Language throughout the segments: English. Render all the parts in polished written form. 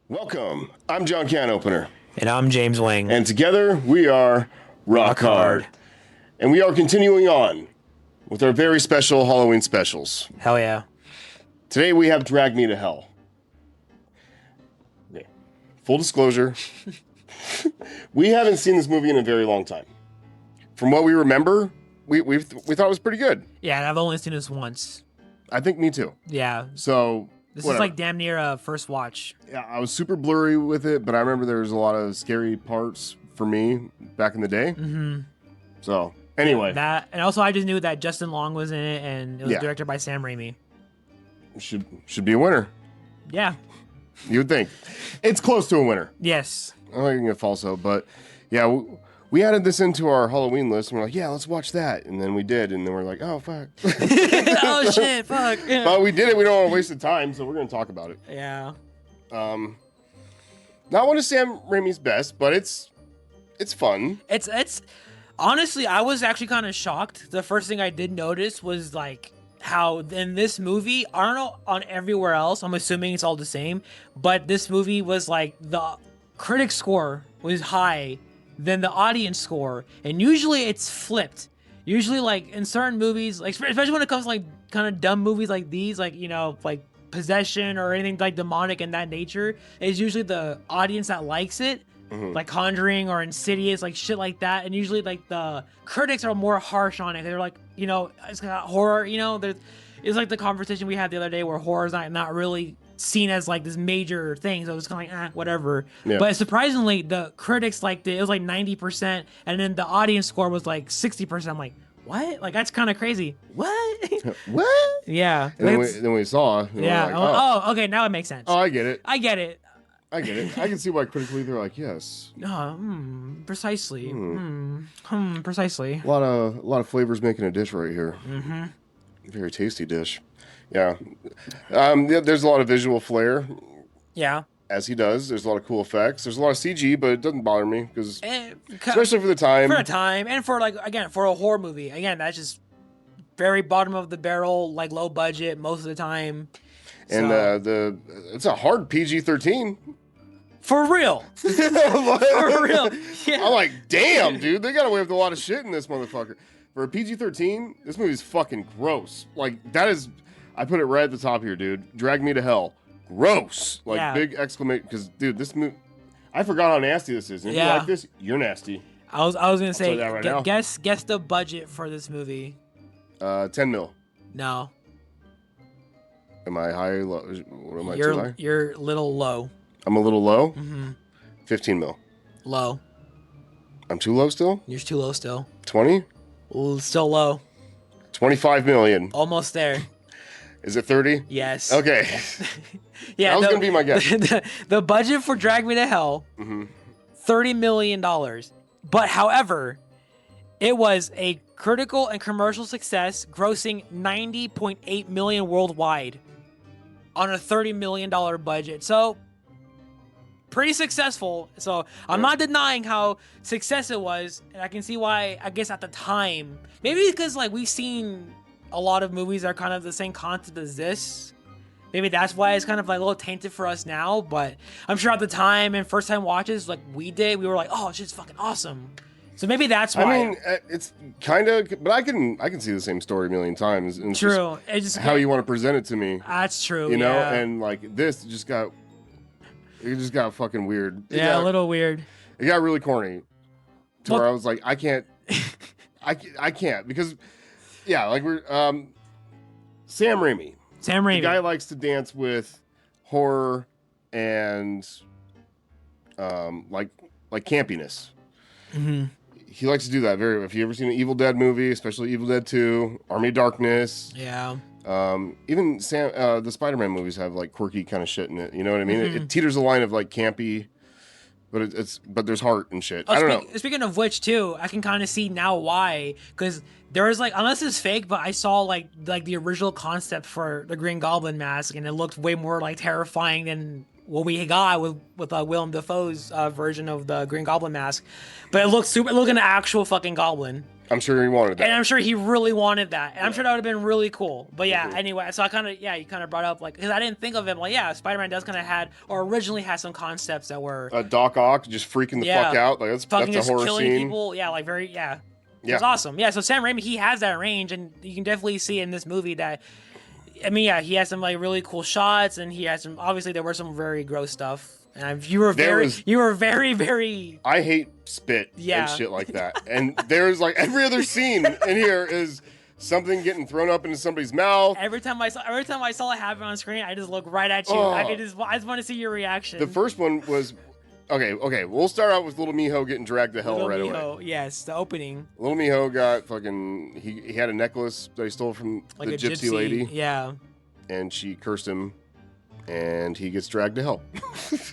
Welcome. I'm John Canopener. And I'm James Wang. And together we are Rock Hard. And we are continuing on with our very special Halloween specials. Hell yeah. Today we have Drag Me to Hell. Okay. Full disclosure, we haven't seen this movie in a very long time. From what we remember, we thought it was pretty good. Yeah, and I've only seen this once. I think me too. Yeah. So This is like damn near a first watch. Yeah, I was super blurry with it, but I remember there was a lot of scary parts for me back in the day. Mm-hmm. So, anyway. That, and also I just knew that Justin Long was in it, and it was directed by Sam Raimi. Should be a winner. Yeah. You would think. It's close to a winner. Yes. I'm not going to false hope, but yeah, we added this into our Halloween list, and we're like, yeah, let's watch that. And then we did, and then we're like, oh, fuck. Oh, shit, fuck. But we did it. We don't want to waste the time, so we're going to talk about it. Yeah. Not one of Sam Raimi's best, but it's fun. It's honestly, I was actually kind of shocked. The first thing I did notice was like how in this movie, I don't know on everywhere else, I'm assuming it's all the same, but this movie was like the critic score was high than the audience score, and usually it's flipped. Usually, like in certain movies, like especially when it comes to like kind of dumb movies like these, like like possession or anything like demonic in that nature, is usually the audience that likes it, like Conjuring or Insidious, like shit like that. And usually, like the critics are more harsh on it. They're like, it's got horror. It's like the conversation we had the other day where horror is not really seen as like this major thing, so it's kind of like whatever. Yeah. But surprisingly, the critics liked it. It was like 90%, and then the audience score was like 60%. I'm like, what? Like that's kind of crazy. What? What? Yeah. And then we saw. Yeah. Like, okay. Now it makes sense. Oh, I get it. I get it. I can see why critically they're like, yes. Precisely. Precisely. A lot of flavors making a dish right here. Mm-hmm. Very tasty dish. Yeah. There's a lot of visual flair. Yeah. As he does. There's a lot of cool effects. There's a lot of CG, but it doesn't bother me because, especially for the time. For a time, and for for a horror movie. Again, that's just very bottom of the barrel, like low budget most of the time. And it's a hard PG-13. For real. For real. Yeah. I'm like, damn, dude, they got away with a lot of shit in this motherfucker. For a PG-13, this movie's fucking gross. Like, that is, I put it right at the top here, dude. Drag Me to Hell. Gross. Like, big exclamation, because, dude, this movie, I forgot how nasty this is. And if you like this, you're nasty. I was going to say, right guess the budget for this movie. 10 mil. No. Am I high or low? Or am I too high? You're a little low. I'm a little low? Mm-hmm. 15 mil. Low. I'm too low still? You're too low still. 20? Still low. 25 million. Almost there. Is it 30? Yes. Okay. Yeah, that was going to be my guess. The budget for Drag Me to Hell, $30 million. But however, it was a critical and commercial success, grossing $90.8 million worldwide on a $30 million budget. So, pretty successful. So, I'm not denying how success it was, and I can see why, I guess at the time, maybe because like we've seen a lot of movies that are kind of the same concept as this. Maybe that's why it's kind of like a little tainted for us now, but I'm sure at the time and first time watches like we were like, oh, it's just fucking awesome. So maybe that's why. I mean, it's kind of, but I can see the same story a million times. And true. It's just how you want to present it to me. That's true. You know, and like this just got fucking weird. A little weird. It got really corny to where I was like, I can't because, yeah, like we're Sam Raimi. The guy likes to dance with horror and like campiness. Mm-hmm. He likes to do that very. If you ever seen an Evil Dead movie, especially Evil Dead 2, Army of Darkness, yeah. Even the Spider-Man movies have like quirky kind of shit in it. You know what I mean? It teeters the line of like campy but there's heart and shit. I don't know. Speaking of which, too, I can kind of see now why, because there was like, unless it's fake, but I saw like the original concept for the Green Goblin mask, and it looked way more like terrifying than what we got with Willem Dafoe's version of the Green Goblin mask. But it looked like an actual fucking goblin. I'm sure he wanted that. And I'm sure he really wanted that. And I'm sure that would have been really cool. But yeah, anyway, so I kind of, you kind of brought up, like, because I didn't think of him, like, yeah, Spider-Man does kind of had, or originally had some concepts that were... Doc Ock just freaking the fuck out. Like, that's a horror killing scene. People. Yeah, like, very, yeah. It's awesome. Yeah, so Sam Raimi, he has that range, and you can definitely see in this movie that, I mean, yeah, he has some, like, really cool shots, and he has some, obviously, there were some very gross stuff. And you were very. I hate spit and shit like that. And there's like every other scene in here is something getting thrown up into somebody's mouth. Every time I saw it happen on screen, I just look right at you. I just want to see your reaction. The first one was okay. We'll start out with Little Miho getting dragged to hell right away. Yes, the opening. Little Miho got fucking. He had a necklace that he stole from like the gypsy lady. Yeah. And she cursed him. And he gets dragged to hell.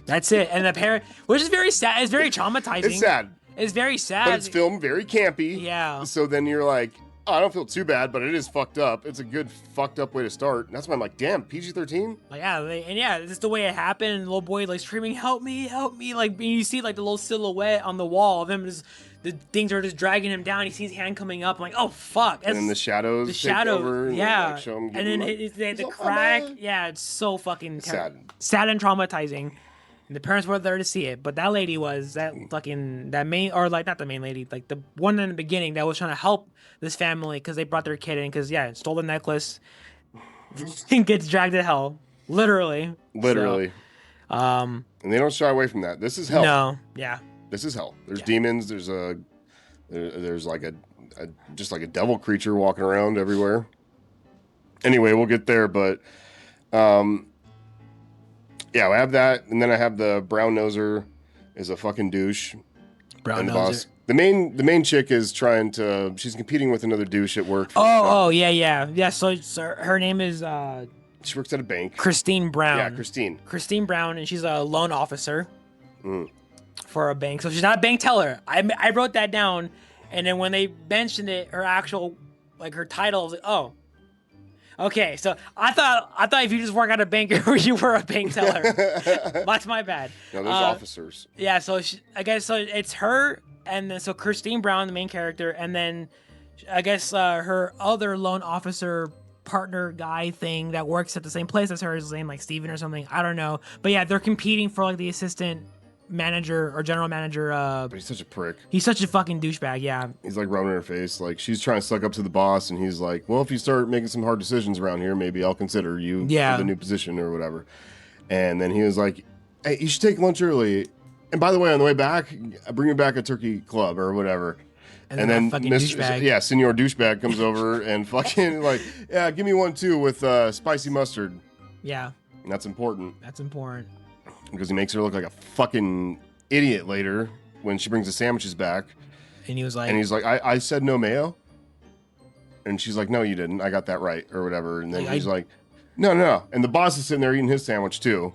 That's it. And the parent, which is very sad. It's very traumatizing. It's sad. It's very sad. But it's filmed very campy. Yeah. So then you're like, oh, I don't feel too bad, but it is fucked up. It's a good fucked up way to start. And that's why I'm like, damn, PG-13? Like, yeah, this is the way it happened. And the little boy like screaming, help me. Like, you see like the little silhouette on the wall of him just, the things are just dragging him down. He sees his hand coming up. I'm like, oh fuck. And then the shadows take over and yeah. show him and then the crack. Yeah, it's so fucking sad and traumatizing. And the parents were there to see it, but that lady was not the main lady, like the one in the beginning that was trying to help this family because they brought their kid in because stole the necklace and gets dragged to hell, literally. So, and they don't shy away from that. This is hell. No, yeah. This is hell. There's demons. There's like a just like a devil creature walking around everywhere. Anyway, we'll get there, but yeah, I have that, and then I have the brown noser is a fucking douche. Brown noser. Boss. The main chick is she's competing with another douche at work. Yeah. So her name is she works at a bank. Christine Brown. Yeah, Christine. Christine Brown, and she's a loan officer for a bank. So she's not a bank teller. I wrote that down, and then when they mentioned it, her actual her title, I was like, oh. Okay, so I thought if you just work at a bank, you were a bank teller. That's my bad. No, there's officers. Yeah, so I guess it's her, and then so Christine Brown, the main character, and then I guess her other loan officer partner guy thing that works at the same place as her is named like Steven or something. I don't know, but yeah, they're competing for like the assistant manager or general manager. But he's such a prick. He's such a fucking douchebag. Yeah. He's like rubbing her face. Like she's trying to suck up to the boss, and he's like, "Well, if you start making some hard decisions around here, maybe I'll consider you for the new position or whatever." And then he was like, "Hey, you should take lunch early. And by the way, on the way back, bring me back a turkey club or whatever." And then Senor Douchebag comes over and fucking like, "Yeah, give me one too with spicy mustard." Yeah. And that's important. Because he makes her look like a fucking idiot later when she brings the sandwiches back. And he's like, I said no mayo. And she's like, no, you didn't. I got that right or whatever. And then he's like, no. And the boss is sitting there eating his sandwich too.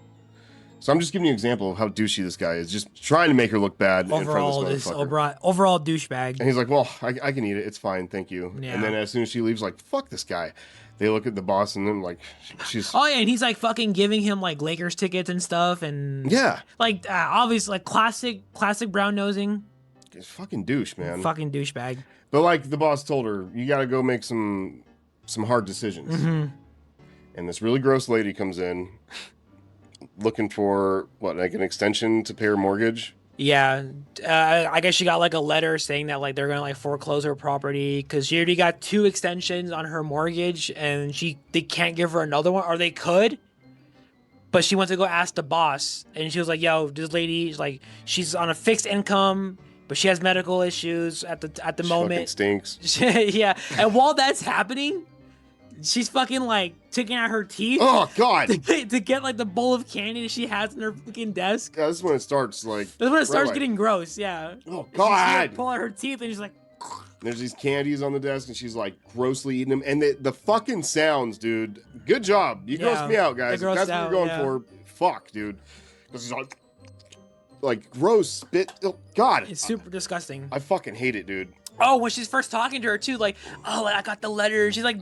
So I'm just giving you an example of how douchey this guy is. Just trying to make her look bad in front of this motherfucker. Overall douchebag. And he's like, well, I can eat it. It's fine. Thank you. Yeah. And then as soon as she leaves, like, fuck this guy. They look at the boss and then like she's. Oh yeah, and he's like fucking giving him like Lakers tickets and stuff, and like obviously like classic brown nosing. It's fucking douche, man. Fucking douchebag. But like the boss told her, you got to go make some hard decisions. Mm-hmm. And this really gross lady comes in, looking for like an extension to pay her mortgage. Yeah, I guess she got like a letter saying that like they're gonna like foreclose her property because she already got 2 extensions on her mortgage and they can't give her another one, or they could, but she wants to go ask the boss, and she was like, "Yo, this lady is like she's on a fixed income, but she has medical issues at the moment." Fucking stinks. Yeah, and while that's happening, she's fucking like taking out her teeth. Oh God! to get like the bowl of candy that she has in her fucking desk. Yeah, this is when it starts like. This is when it starts getting gross. Yeah. Oh God! She's pull out her teeth and she's like. There's these candies on the desk and she's like grossly eating them, and the fucking sounds, dude. Good job. You grossed me out, guys. If that's what you're going for. Fuck, dude. Because she's like. like gross spit. Oh, God, It's super disgusting. I fucking hate it, dude. Oh, when she's first talking to her too, like, oh, like, I got the letter. She's like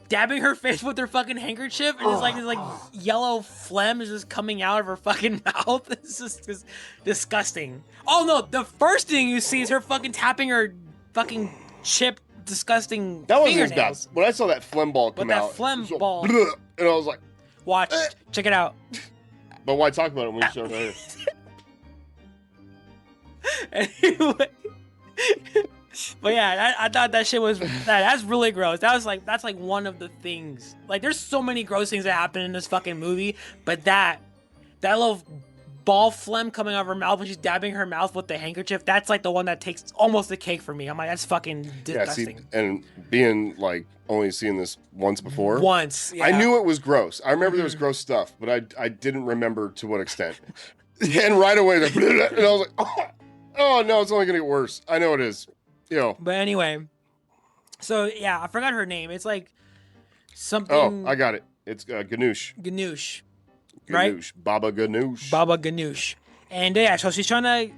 dabbing her face with her fucking handkerchief, and it's like this like yellow phlegm is just coming out of her fucking mouth. It's just disgusting. Oh no, the first thing you see is her fucking tapping her fucking chipped, disgusting That wasn't as fingernails. bad. When I saw that phlegm ball come But that out, phlegm it was all ball- bleh, and I was like, Watch, check it out. but why talk about it when you show it right here? Anyway. But yeah, I thought that shit was that's really gross. That's like one of the things. Like, there's so many gross things that happen in this fucking movie, but that little ball phlegm coming out of her mouth when she's dabbing her mouth with the handkerchief, that's like the one that takes almost the cake for me. I'm like, that's fucking disgusting. Yeah, see, and being like only seeing this once before. Once, yeah. I knew it was gross. I remember there was gross stuff, but I didn't remember to what extent. And right away, and I was like, oh no, it's only gonna get worse. I know it is. Yo. But anyway, so yeah, I forgot her name. It's like something. Oh, I got it. It's Ganoush. Ganoush. Right? Ganoush. Baba Ganoush. Baba Ganoush. And yeah, so she's trying to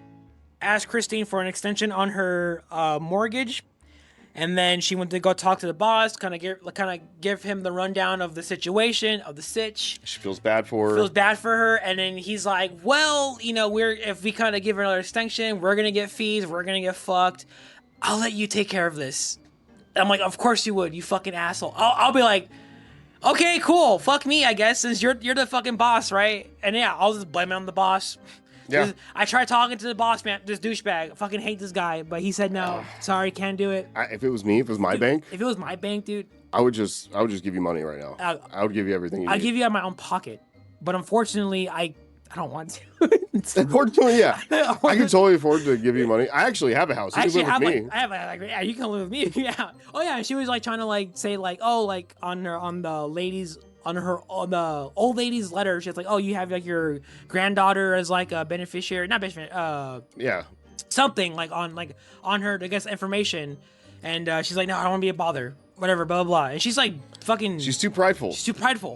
ask Christine for an extension on her mortgage. And then she went to go talk to the boss, kind of give him the rundown of the situation, of the sitch. She feels bad for her. Feels bad for her, and then he's like, "Well, you know, if we kind of give her another extension, we're gonna get fees, we're gonna get fucked. I'll let you take care of this." I'm like, "Of course you would, you fucking asshole." I'll be like, "Okay, cool, fuck me, I guess, since you're the fucking boss, right?" And yeah, I'll just blame it on the boss. Yeah. I tried talking to the boss, man, this douchebag. I fucking hate this guy, but he said no. Sorry, can't do it. If it was me, if it was my bank, If it was my bank, dude, I would just give you money right now. I would give you everything you I'd need. give you out of my own pocket. But unfortunately, I don't want to. Unfortunately, yeah. I can totally afford to give you money. I actually have a house. You can live with me. I have like, yeah, you can live with me. Yeah. Oh yeah, she was like trying to like say like, oh, like on the old lady's letter, she's like, oh, you have like your granddaughter as like a beneficiary, not beneficiary, Yeah. something like on her, I guess, information, and she's like, no, I don't want to be a bother, whatever, blah blah blah, and she's like fucking. She's too prideful.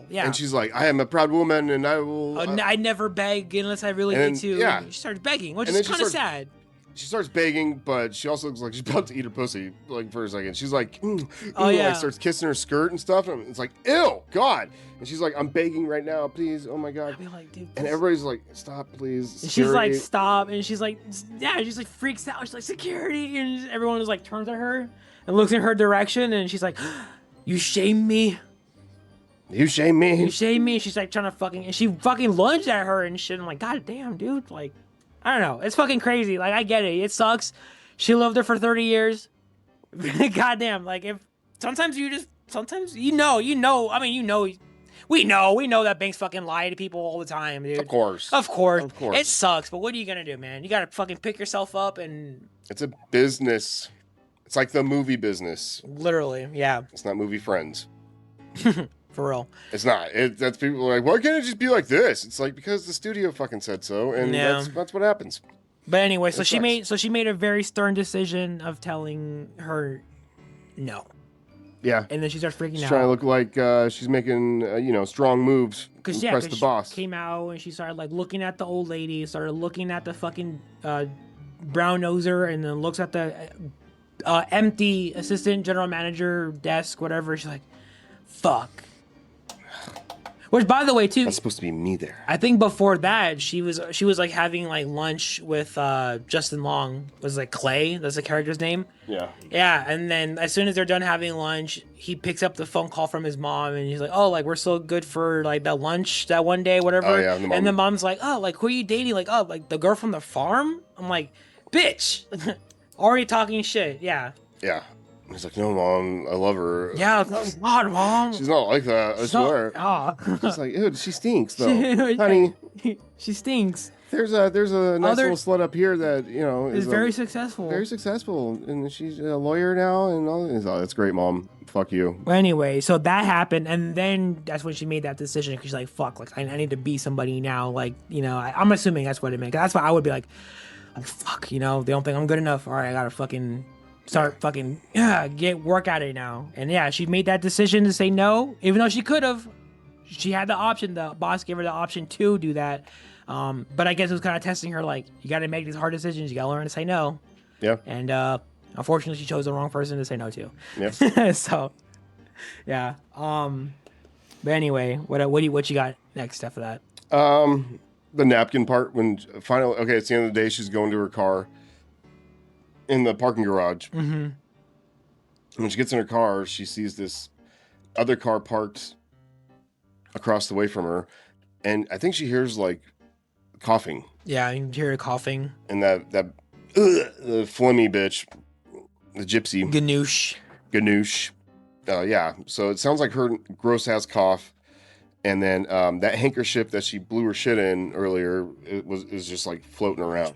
Yeah. And she's like, I am a proud woman, and I will. I never beg unless I really need to. Yeah. She starts begging, which is kind of sad. She starts begging, but she also looks like she's about to eat her pussy, like, for a second. She's like, Oh, yeah. Like, starts kissing her skirt and stuff, and it's like, ew, God. And she's like, I'm begging right now, please, oh my God. I'd be like, dude. And everybody's like, stop, please. And she's like, security. stop, and she's like, yeah, she's like freaks out. She's like, security, and everyone is like turns at her and looks in her direction, and she's like, you shame me. You shame me. You shame me. She's like trying to and she fucking lunged at her and shit. I'm like, God damn, dude. Like, I don't know. It's fucking crazy. Like, I get it. It sucks. She lived there for 30 years. Goddamn. Like, sometimes we know that banks fucking lie to people all the time, dude. Of course. It sucks, but what are you gonna do, man? You gotta fucking pick yourself up and. It's a business. It's like the movie business. Literally, yeah. It's not movie Friends. For real. It's not. That's people are like, why can't it just be like this? It's like, because the studio fucking said so, and that's what happens. But anyway, so she made a very stern decision of telling her no. Yeah. And then she starts freaking out. She's trying to look like she's making strong moves to impress the boss. She came out and she started like looking at the old lady, started looking at the fucking brown noser, and then looks at the empty assistant general manager desk, whatever. She's like, fuck. Which, by the way, too, that's supposed to be me there. I think before that, she was like having like lunch with Justin Long. Was like Clay. That's the character's name. Yeah. Yeah, and then as soon as they're done having lunch, he picks up the phone call from his mom, and he's like, "Oh, like we're so good for like that lunch that one day, whatever." Oh, yeah, and the mom's like, "Oh, like who are you dating? Like, oh, like the girl from the farm?" I'm like, "Bitch, already talking shit." Yeah. Yeah. He's like, no, Mom, I love her. Yeah, it's not, Mom. She's not like that, I swear. She's like, ew, she stinks, though. Honey. She stinks. There's a nice little slut up here that, is very successful. Very successful. And she's a lawyer now, and all that. Oh, that's great, Mom. Fuck you. Well, anyway, so that happened, and then that's when she made that decision, because she's like, fuck, like, I need to be somebody now. Like, I'm assuming that's what it meant. That's why I would be like, fuck, they don't think I'm good enough. All right, I gotta fucking start get work at it now. And yeah, she made that decision to say no, even though she could have. she had the option. The boss gave her the option to do that. But I guess it was kind of testing her. Like, you got to make these hard decisions. You got to learn to say no. Yeah. And unfortunately, she chose the wrong person to say no to. Yeah. So, yeah. But anyway, what you got next after that? The napkin part when finally, okay, it's the end of the day. She's going to her car in the parking garage. Mm-hmm. When she gets in her car, she sees this other car parked across the way from her, and I think she hears like coughing. Yeah, you hear her coughing. And the phlegmy bitch, the gypsy. Ganoush. Yeah. So it sounds like her gross ass cough. And then that handkerchief that she blew her shit in earlier is just like floating around.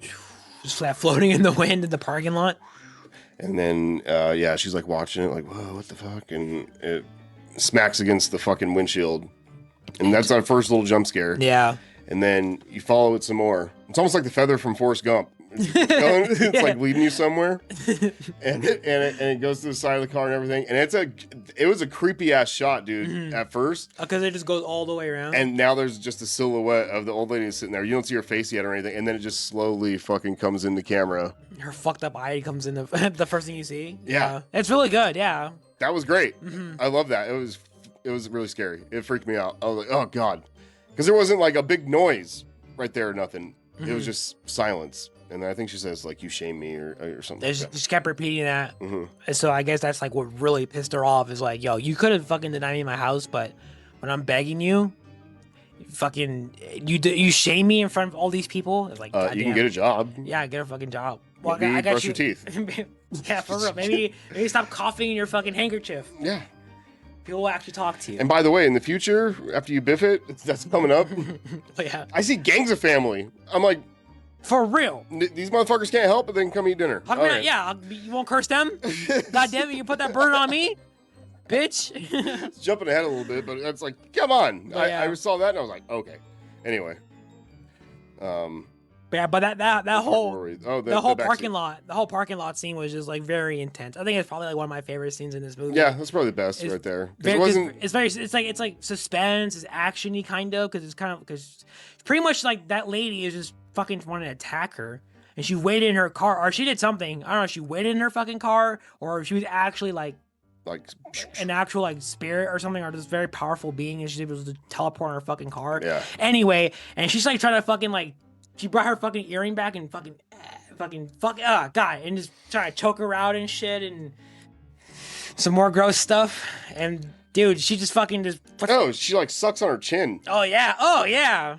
Just flat floating in the wind in the parking lot. And then yeah, she's like watching it like, whoa, what the fuck? And it smacks against the fucking windshield. And that's our first little jump scare. Yeah. And then you follow it some more. It's almost like the feather from Forrest Gump. It's like leading you somewhere, and it goes to the side of the car and everything. And it was a creepy ass shot, dude. At first, because it just goes all the way around. And now there's just a silhouette of the old lady sitting there. You don't see her face yet or anything. And then it just slowly fucking comes in the camera. Her fucked up eye comes in the first thing you see. Yeah, it's really good. Yeah, that was great. I love that. It was really scary. It freaked me out. I was like, oh god, because there wasn't like a big noise right there or nothing. It was just silence. And I think she says, like, you shame me or something. They just kept repeating that. And so I guess that's, like, what really pissed her off is, like, yo, you could have fucking denied me my house, but when I'm begging you, you shame me in front of all these people? It's like, you can get a job. Yeah, get a fucking job. Well, maybe I got brush your teeth. Yeah, for real. Maybe stop coughing in your fucking handkerchief. Yeah. People will actually talk to you. And by the way, in the future, after you biff it, that's coming up. Yeah. I see gangs of family. I'm like, for real. These motherfuckers can't help it. They can come eat dinner. Okay. Yeah, you won't curse them? God damn it, you put that burden on me? Bitch. It's jumping ahead a little bit, but it's like, come on. Yeah. I saw that and I was like, okay. Anyway. Yeah, but that whole the whole parking seat. lot scene was just like very intense. I think it's probably like one of my favorite scenes in this movie. Yeah, that's probably the best right there. It's like suspense, it's actiony kind of because pretty much like that lady is just fucking wanting to attack her, and she waited in her car, or she did something. I don't know. She waited in her fucking car, or she was actually like an actual like spirit or something, or this very powerful being, and she was able to teleport in her fucking car. Yeah. Anyway, and she's like trying to fucking like. She brought her fucking earring back and God, and just trying to choke her out and shit and some more gross stuff. And dude, she just fucking just. Oh, she like sucks on her chin. Oh yeah.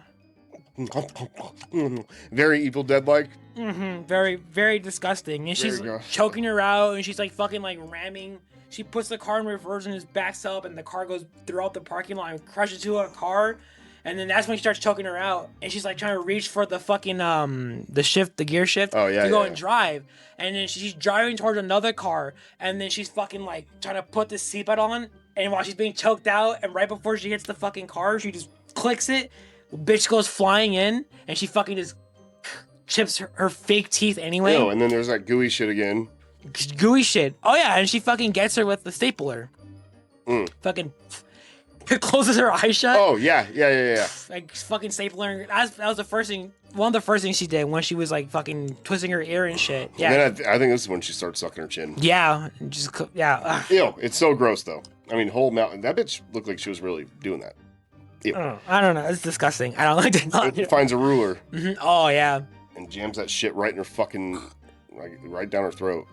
Very Evil Dead like. Very, very disgusting. And she's choking her out, and she's like fucking like ramming. She puts the car in reverse and just backs up, and the car goes throughout the parking lot and crushes to a car. And then that's when she starts choking her out, and she's like trying to reach for the fucking the gear shift to go and drive. And then she's driving towards another car, and then she's fucking like trying to put the seatbelt on, and while she's being choked out, and right before she hits the fucking car, she just clicks it. Bitch goes flying in, and she fucking just chips her fake teeth anyway. Ew, and then there's that gooey shit again. Gooey shit. Oh yeah, and she fucking gets her with the stapler. Fucking. It closes her eyes shut. Oh yeah. Like fucking stapling. That was the first thing. One of the first things she did when she was like fucking twisting her ear and shit. Yeah. And then I think this is when she started sucking her chin. Yeah. Ew. It's so gross though. I mean, whole mountain. That bitch looked like she was really doing that. Ew. I don't know. It's disgusting. I don't like that. It finds a ruler. Oh yeah. And jams that shit right in her fucking, like, right down her throat.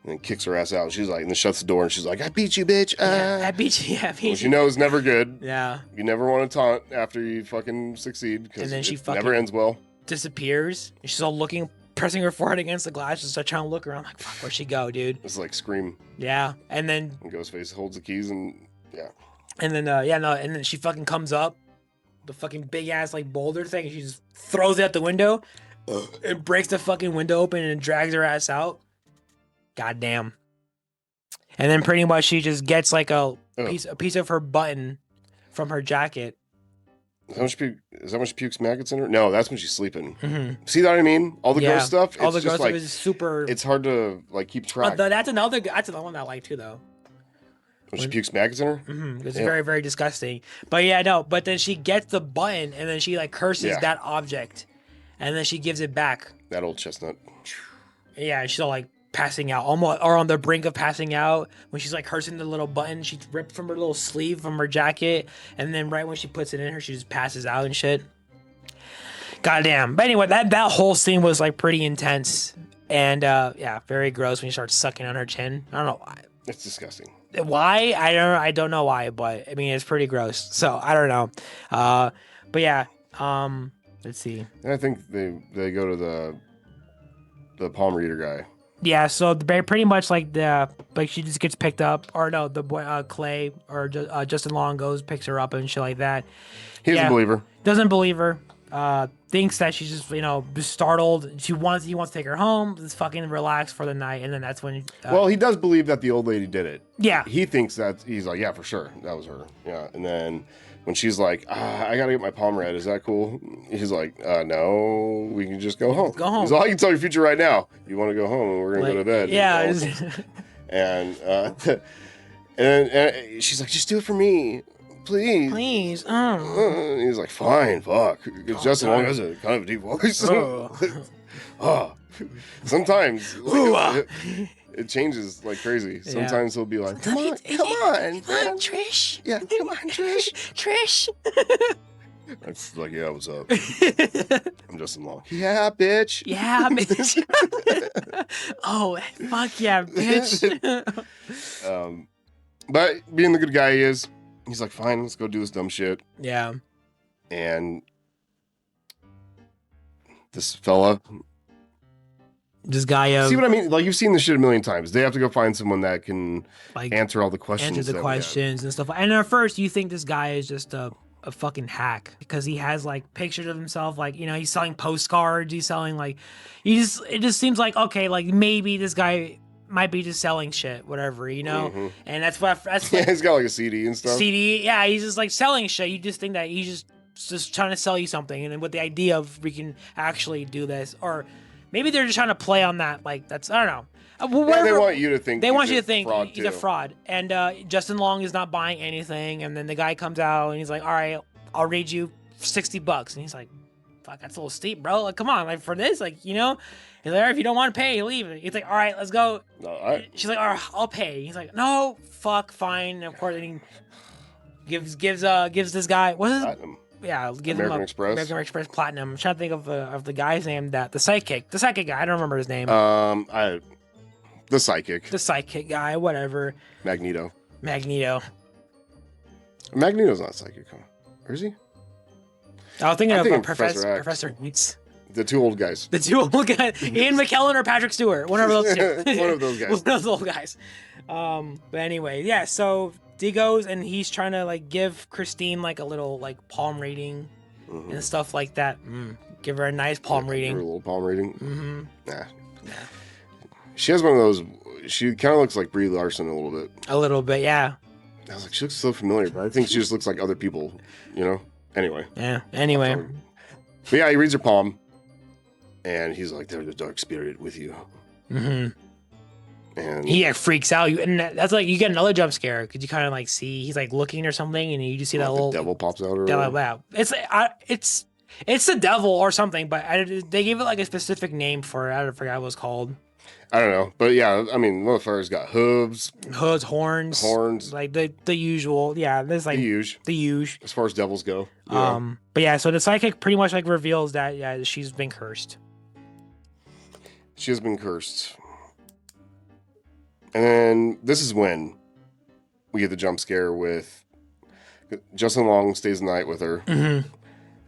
And then kicks her ass out. She's like, and then shuts the door, and she's like, "I beat you, bitch." I beat you. Yeah, I beat you. Which you know is never good. Yeah. You never want to taunt after you fucking succeed, because it never ends well. Disappears. And she's all looking, pressing her forehead against the glass, just trying to look around. Like, fuck, where'd she go, dude? It's like Scream. Yeah, and then Ghostface holds the keys, and yeah. And then and then she fucking comes up, the fucking big ass like boulder thing, and she just throws it out the window. It breaks the fucking window open and drags her ass out. Goddamn. And then pretty much she just gets like a piece of her button from her jacket. Is that when she pukes maggots in her? No, that's when she's sleeping. See what I mean? All the gross stuff. All the gross stuff is super. It's hard to like keep track. That's another one I like too, though. When she pukes maggots in her? It's very, very disgusting. But yeah, no. But then she gets the button, and then she like curses that object, and then she gives it back. That old chestnut. Yeah, she's all like passing out, almost or on the brink of passing out when she's like cursing the little button. She ripped from her little sleeve from her jacket, and then right when she puts it in her, she just passes out and shit. Goddamn. But anyway, that whole scene was like pretty intense, and yeah, very gross when she starts sucking on her chin. I don't know why. It's disgusting. Why? I don't know why, but I mean it's pretty gross. So I don't know. But yeah. Let's see. And I think they go to the palm reader guy. Yeah, so pretty much like she just gets picked up, or no, the boy Clay or Justin Long goes picks her up and shit like that. He doesn't believe her. Doesn't believe her. Thinks that she's just just startled. He wants to take her home. Just fucking relax for the night, and then that's when. Well, he does believe that the old lady did it. Yeah. He thinks that he's like, yeah, for sure, that was her. Yeah, and then when she's like, I gotta get my palm read, is that cool? He's like, no, we can just go home. Go home. He's like, I can tell your future right now. You want to go home, and we're gonna go to bed. Yeah. And she's like, just do it for me, please. Please. And he's like, fine, fuck. Because Justin Long has a kind of deep voice. Sometimes it changes like crazy. Sometimes he'll be like, come on, Trish. Yeah, come on, Trish. Trish. It's like, yeah, what's up? I'm Justin Long. Yeah, bitch. Yeah, bitch. Oh, fuck yeah, bitch. But being the good guy he is, he's like, fine, let's go do this dumb shit. Yeah. And this fella. This guy. See what I mean? Like, you've seen this shit a million times. They have to go find someone that can answer all the questions. Answer the questions and stuff. And at first, you think this guy is just a fucking hack because he has like pictures of himself. Like, he's selling postcards. He's selling it just seems like, okay, like maybe this guy might be just selling shit, whatever, Mm-hmm. And that's like, yeah, he's got like a CD and stuff. Yeah, he's just like selling shit. You just think that he's just trying to sell you something, and then with the idea of we can actually do this, or maybe they're just trying to play on that. Like that's I don't know. Yeah, they want you to think. They want you to think he's a fraud, and Justin Long is not buying anything. And then the guy comes out and he's like, "All right, I'll read you $60," and he's like, "Fuck, that's a little steep, bro. Like, come on, like for this, like He's like, all right, if you don't want to pay, leave. He's like, all right, let's go. She's like, all right, I'll pay. He's like, no, fuck, fine. And of course, he gives this guy what is Platinum. it? Yeah, gives American him Express. American Express Platinum. I'm trying to think of the guy's name the psychic guy. I don't remember his name. The psychic. The psychic guy, whatever. Magneto. Magneto's not psychic, huh? Or is he? I was thinking of Professor X. The two old guys. The two old guys. Ian McKellen or Patrick Stewart. One of those two. One of those guys. One of those old guys. But anyway, yeah, so he goes and he's trying to like give Christine like a little like palm reading and stuff like that. Give her a nice palm reading. Give her a little palm reading. Mm-hmm. Nah. She has one of those. She kind of looks like Brie Larson a little bit. A little bit, yeah. I was like, she looks so familiar, but I think she just looks like other people, Anyway. Yeah, anyway. But yeah, he reads her palm, and he's like, there's a dark spirit with you. Mm-hmm. And he freaks out. And that's like, you get another jump scare, because you kind of like see, he's like looking or something, and you just see that little... The devil pops out or devil, yeah. It's the devil or something, but they gave it like a specific name for it. I forgot what it was called. I don't know, but yeah, I mean, motherfucker's got hooves, horns, like the usual. Yeah, there's like the usual as far as devils go. But yeah, so the psychic pretty much like reveals that she's been cursed. She has been cursed, and then this is when we get the jump scare with Justin Long stays the night with her,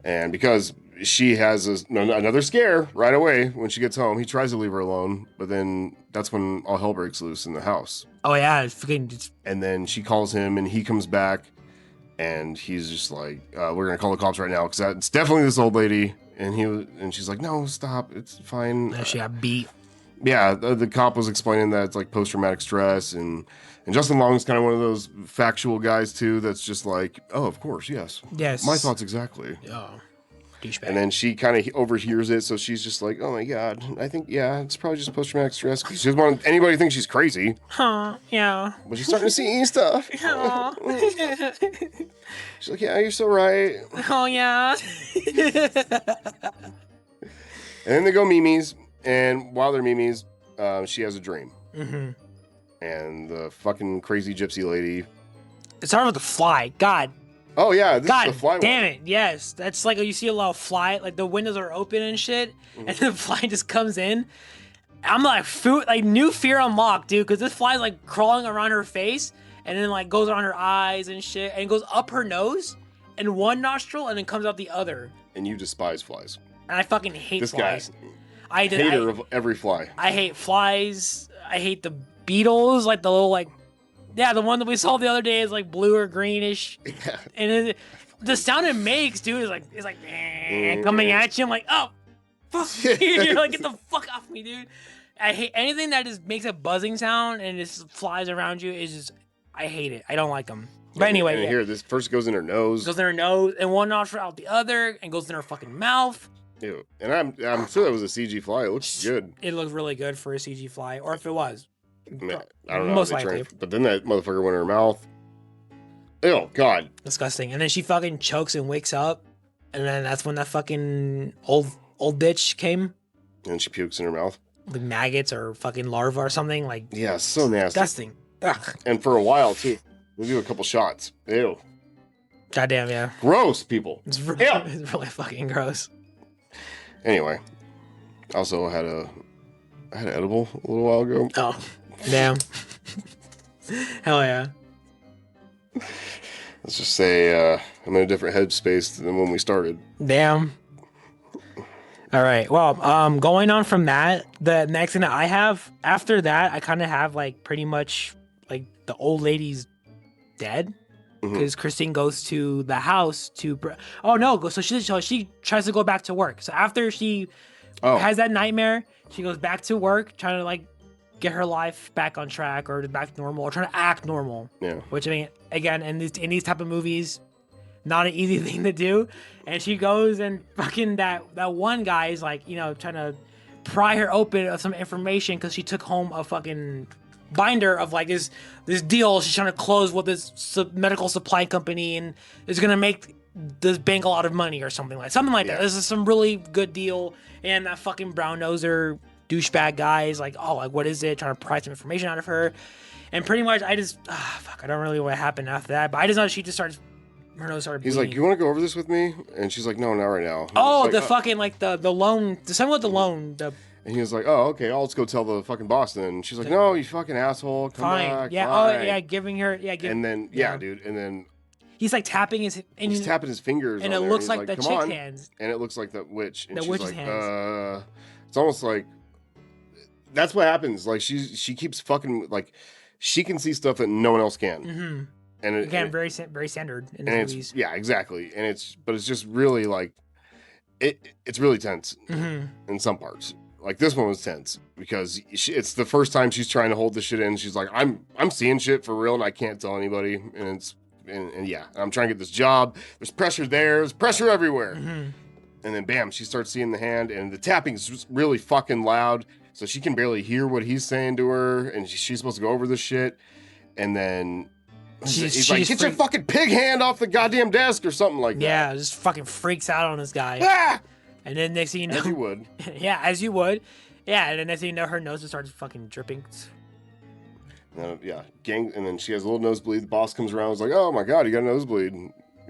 and because she has another scare right away when she gets home. He tries to leave her alone, but then that's when all hell breaks loose in the house. Oh yeah, and then she calls him, and he comes back, and he's just like, "We're gonna call the cops right now because it's definitely this old lady." And she's like, "No, stop, it's fine." She got beat. Yeah, the cop was explaining that it's like post-traumatic stress, and Justin Long is kind of one of those factual guys too. That's just like, "Oh, of course, yes, my thoughts exactly." Yeah. Douchebag. And then she kind of overhears it, so she's just like, "Oh my god, I think it's probably just post-traumatic stress." She doesn't want anybody to think she's crazy. Huh? Yeah. But she's starting to see stuff. She's like, "Yeah, you're so right." Oh yeah. And then they go Mimi's, and while they're Mimi's, she has a dream. Mm-hmm. And the fucking crazy gypsy lady. It started with the fly. God. Oh yeah, this God is the fly damn one. it. Yes. That's like you see a lot of fly, like the windows are open and shit, and the fly just comes in. I'm like, new fear unlocked, dude, because this fly's like crawling around her face and then like goes around her eyes and shit and goes up her nose and one nostril and then comes out the other. And you despise flies. And I fucking hate This flies. guy. Hater of every fly. I hate flies. I hate the beetles, like the little the one that we saw the other day is like blue or greenish. Yeah. And the sound it makes, dude, is like coming at you. I'm like, oh, fuck you. You're like, get the fuck off me, dude. I hate anything that just makes a buzzing sound and just flies around you. Is just, I hate it. I don't like them. But anyway, and here, this first goes in her nose. Goes in her nose, and one nostril out the other, and goes in her fucking mouth. Ew. And I'm sure that was a CG fly. It looks good. It looked really good for a CG fly, or if it was. I don't know. Most likely. But then that motherfucker went in her mouth. Ew, God. Disgusting. And then she fucking chokes and wakes up, and then that's when that fucking old bitch came. And she pukes in her mouth. Like maggots or fucking larvae or something. Like, yeah, so nasty. Disgusting. Ugh. And for a while, too. We'll do a couple shots. Ew. Goddamn, yeah. Gross, people. It's really fucking gross. Anyway, also had an edible a little while ago. Oh, damn. Hell yeah. Let's just say I'm in a different headspace than when we started. Damn. All right. Well, going on from that, the next thing that I have after that, I kind of have like pretty much like the old lady's dead because Christine goes to the house to. So she tries to go back to work. So after she has that nightmare, she goes back to work, trying to like get her life back on track or back to normal or trying to act normal. Yeah. Which I mean, again, in these type of movies, not an easy thing to do. And she goes and fucking that one guy is like, trying to pry her open of some information because she took home a fucking binder of like this deal she's trying to close with this medical supply company and is gonna make this bank a lot of money or something like that. This is some really good deal. And that fucking brown noser douchebag guy is like, oh, like what is it? Trying to pry some information out of her. And pretty much I don't really know what happened after that, but I just know she just started. Her nose started bleeding. He's like, you want to go over this with me? And she's like, no, not right now. Fucking like the loan, the someone with the loan. And he was like, oh, okay, I'll just go tell the fucking boss then. And she's like, no, you fucking asshole. Come back. Yeah. Fine. Oh, yeah. Giving her. Yeah. And then, dude. And then he's like tapping his. And he's tapping his fingers. And on it there, looks and like the chick's hands. And it looks like the witch. And the she's witch's like, hands. It's almost like that's what happens. Like she keeps fucking like she can see stuff that no one else can. Mm-hmm. And again, very standard in the movies. Yeah, exactly. And it's just really like it's really tense in some parts. Like this one was tense because it's the first time she's trying to hold this shit in. She's like, I'm seeing shit for real and I can't tell anybody. And I'm trying to get this job. There's pressure there. There's pressure everywhere. Mm-hmm. And then bam, she starts seeing the hand and the tapping is really fucking loud. So she can barely hear what he's saying to her. And she's supposed to go over this shit. And then he's like, get your fucking pig hand off the goddamn desk or something like that. Yeah, just fucking freaks out on this guy. Ah! And then next thing you know, as you would. Yeah, as you would. Yeah, and then next thing you know, her nose just starts fucking dripping. And then she has a little nosebleed. The boss comes around and is like, oh my god, you got a nosebleed.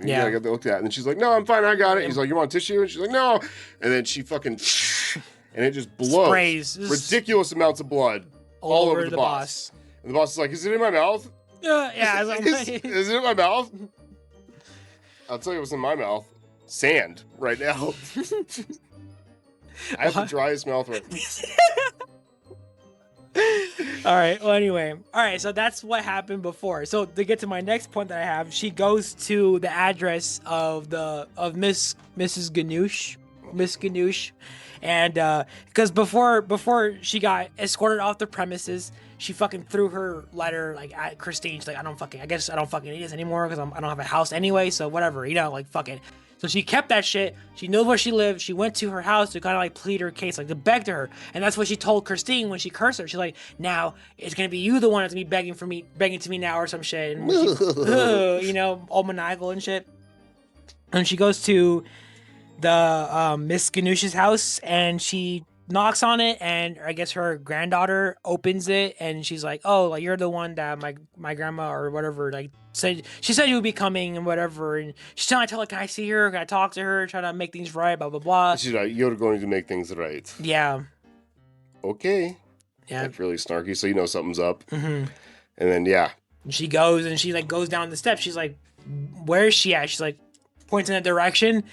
Yeah, I got that looked at. And then she's like, no, I'm fine, I got it. He's like, you want tissue? And she's like, no. And then she fucking and it just blows sprays ridiculous amounts of blood all over the boss. And the boss is like, is it in my mouth? Yeah. Is it in my mouth? I'll tell you what's in my mouth. Sand right now. I have the driest mouth right now. All right. Well, anyway. All right. So that's what happened before. So to get to my next point that I have, she goes to the address of Mrs. Ganoush, Miss Ganoush, and because before she got escorted off the premises, she fucking threw her letter like at Christine. She's like, I guess I don't fucking need this anymore because I don't have a house anyway. So whatever, like fuck it. So she kept that shit. She knows where she lived. She went to her house to kind of like plead her case, like to beg to her. And that's what she told Christine when she cursed her. She's like, now it's going to be you the one that's going to be begging to me now or some shit. And she, you know, all maniacal and shit. And she goes to the Miss Ganoush's house and she knocks on it, and I guess her granddaughter opens it, and she's like, "Oh, like you're the one that my grandma or whatever like said. She said you would be coming and whatever." And she's trying to tell her, "Can I see her? Can I talk to her? Trying to make things right, blah blah blah." She's like, "You're going to make things right." Yeah. Okay. Yeah. Like really snarky, so you know something's up. Mm-hmm. And then she goes and she like goes down the steps. She's like, "Where is she at?" She's like, points in a direction.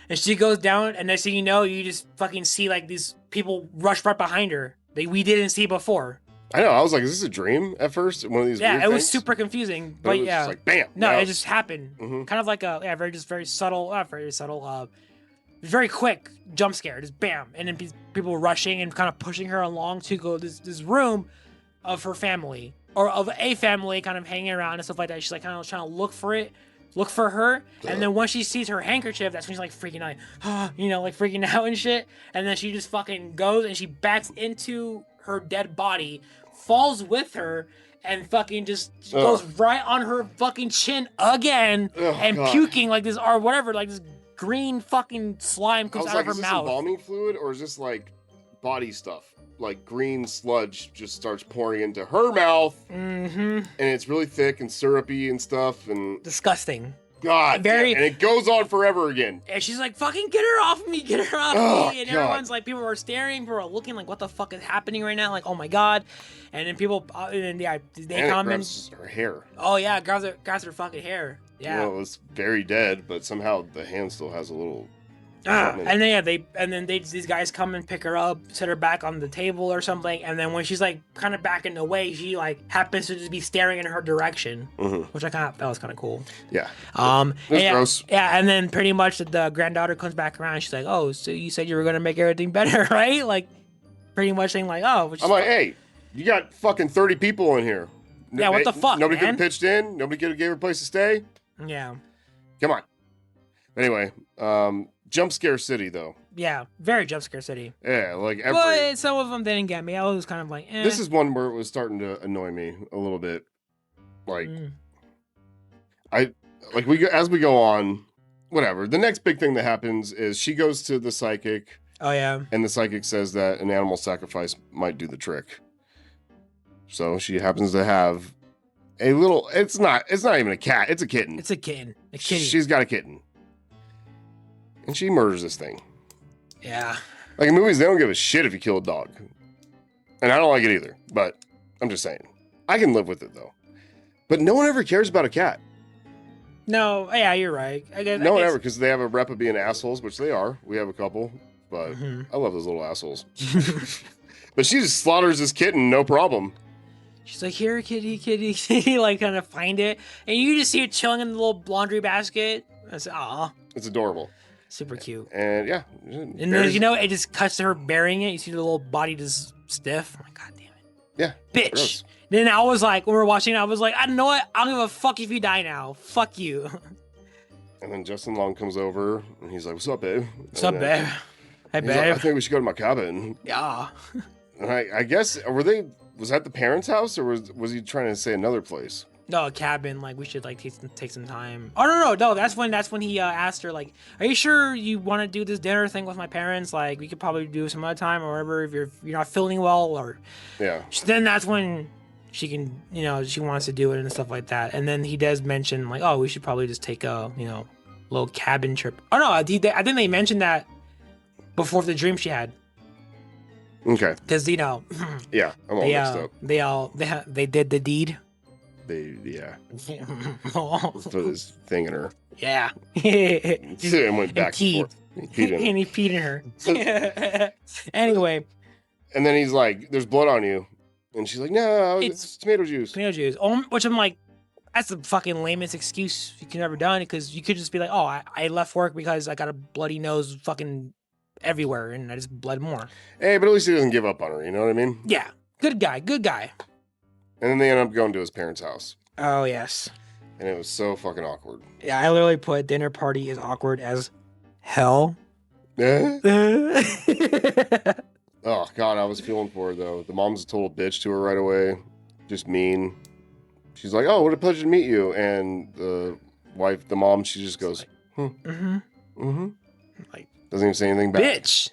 And she goes down, and next thing you know, you just fucking see like these people rush right behind her that we didn't see before. I know. I was like, "Is this a dream?" At first, one of these. Yeah, weird it was things? super confusing, but but it was yeah, just like bam. no, now. it just happened. Mm-hmm. Kind of like a very subtle, very quick jump scare, just bam, and then people rushing and kind of pushing her along to go this room of her family or of a family, kind of hanging around and stuff like that. She's like kind of trying to look for her, and then once she sees her handkerchief, that's when she's like freaking out, you know, like freaking out and shit. And then she just fucking goes and she backs into her dead body, falls with her, and fucking just goes right on her fucking chin again, and God. Puking like this or whatever, like this green fucking slime comes out of her is this mouth. Embalming fluid or is this like body stuff? Like green sludge just starts pouring into her mouth, and it's really thick and syrupy and stuff, and disgusting. God, and it goes on forever again. And she's like, "Fucking get her off me, get her off me!" And everyone's like, people are staring, people are looking like, "What the fuck is happening right now?" Like, "Oh my God!" And then people, they come and her hair. Oh yeah, grabs her fucking hair. Yeah, well, it's very dead, but somehow the hand still has a little. And then these guys come and pick her up, set her back on the table or something, and then when she's like kind of backing away, she like happens to just be staring in her direction, which that was kind of cool. Yeah. Gross. Yeah, and then pretty much the granddaughter comes back around. She's like, "Oh, so you said you were gonna make everything better, right?" Like, pretty much saying like, "Oh." I'm like, "Hey, you got fucking 30 people in here. Yeah, what the fuck? Nobody could have pitched in. Nobody could have gave her a place to stay. Yeah. Come on. Anyway, jump scare city though. Yeah, very jump scare city. Yeah, like but some of them didn't get me. I was kind of like, eh. This is one where it was starting to annoy me a little bit. Like, as we go on, whatever. The next big thing that happens is she goes to the psychic. Oh yeah. And the psychic says that an animal sacrifice might do the trick. So she happens to have a little. It's not even a cat. It's a kitten. It's a kitten. A kitty. She's got a kitten. And she murders this thing. Yeah. Like in movies, they don't give a shit if you kill a dog. And I don't like it either. But I'm just saying. I can live with it though. But no one ever cares about a cat. No, yeah, you're right. No one ever, because they have a rep of being assholes, which they are. We have a couple. But I love those little assholes. But she just slaughters this kitten, no problem. She's like, "Here, kitty, kitty, kitty," like kind of find it. And you just see it chilling in the little laundry basket. I said, "Aw." It's adorable. Super cute. And yeah. And then, you know, it just cuts to her burying it. You see the little body just stiff. I'm like, God damn it. Yeah. Bitch. Gross. Then I was like, when we were watching it, I was like, I know what? I don't give a fuck if you die now. Fuck you. And then Justin Long comes over and he's like, "What's up, babe?" What's up, babe? Hey, babe. Like, "I think we should go to my cabin." Yeah. And I guess, was that the parents' house or was he trying to say another place? No, a cabin. Like, we should like take some time. Oh no. That's when he asked her like, "Are you sure you want to do this dinner thing with my parents? Like, we could probably do some other time or whatever if you're not feeling well or." Yeah. Then that's when she can, you know, she wants to do it and stuff like that. And then he does mention like, "Oh, we should probably just take a, you know, little cabin trip." Oh no, I think they mentioned that before the dream she had. Okay. Because, you know. Yeah, I'm all mixed up. They did the deed. Yeah. Put this thing in her. Yeah. And went back and forth. And he peed in her. Anyway. And then he's like, "There's blood on you." And she's like, "No, it's tomato juice." Tomato juice. Which I'm like, that's the fucking lamest excuse you could ever done, because you could just be like, "Oh, I left work because I got a bloody nose fucking everywhere and I just bled more." Hey, but at least he doesn't give up on her, you know what I mean? Yeah. Good guy. And then they end up going to his parents' house. Oh, yes. And it was so fucking awkward. Yeah, I literally put dinner party is awkward as Hell. Eh? Yeah. Oh God, I was feeling for her though. The mom's a total bitch to her right away, just mean. She's like, "Oh, what a pleasure to meet you," and the wife, the mom, she just goes, Like, doesn't even say anything back. bitch.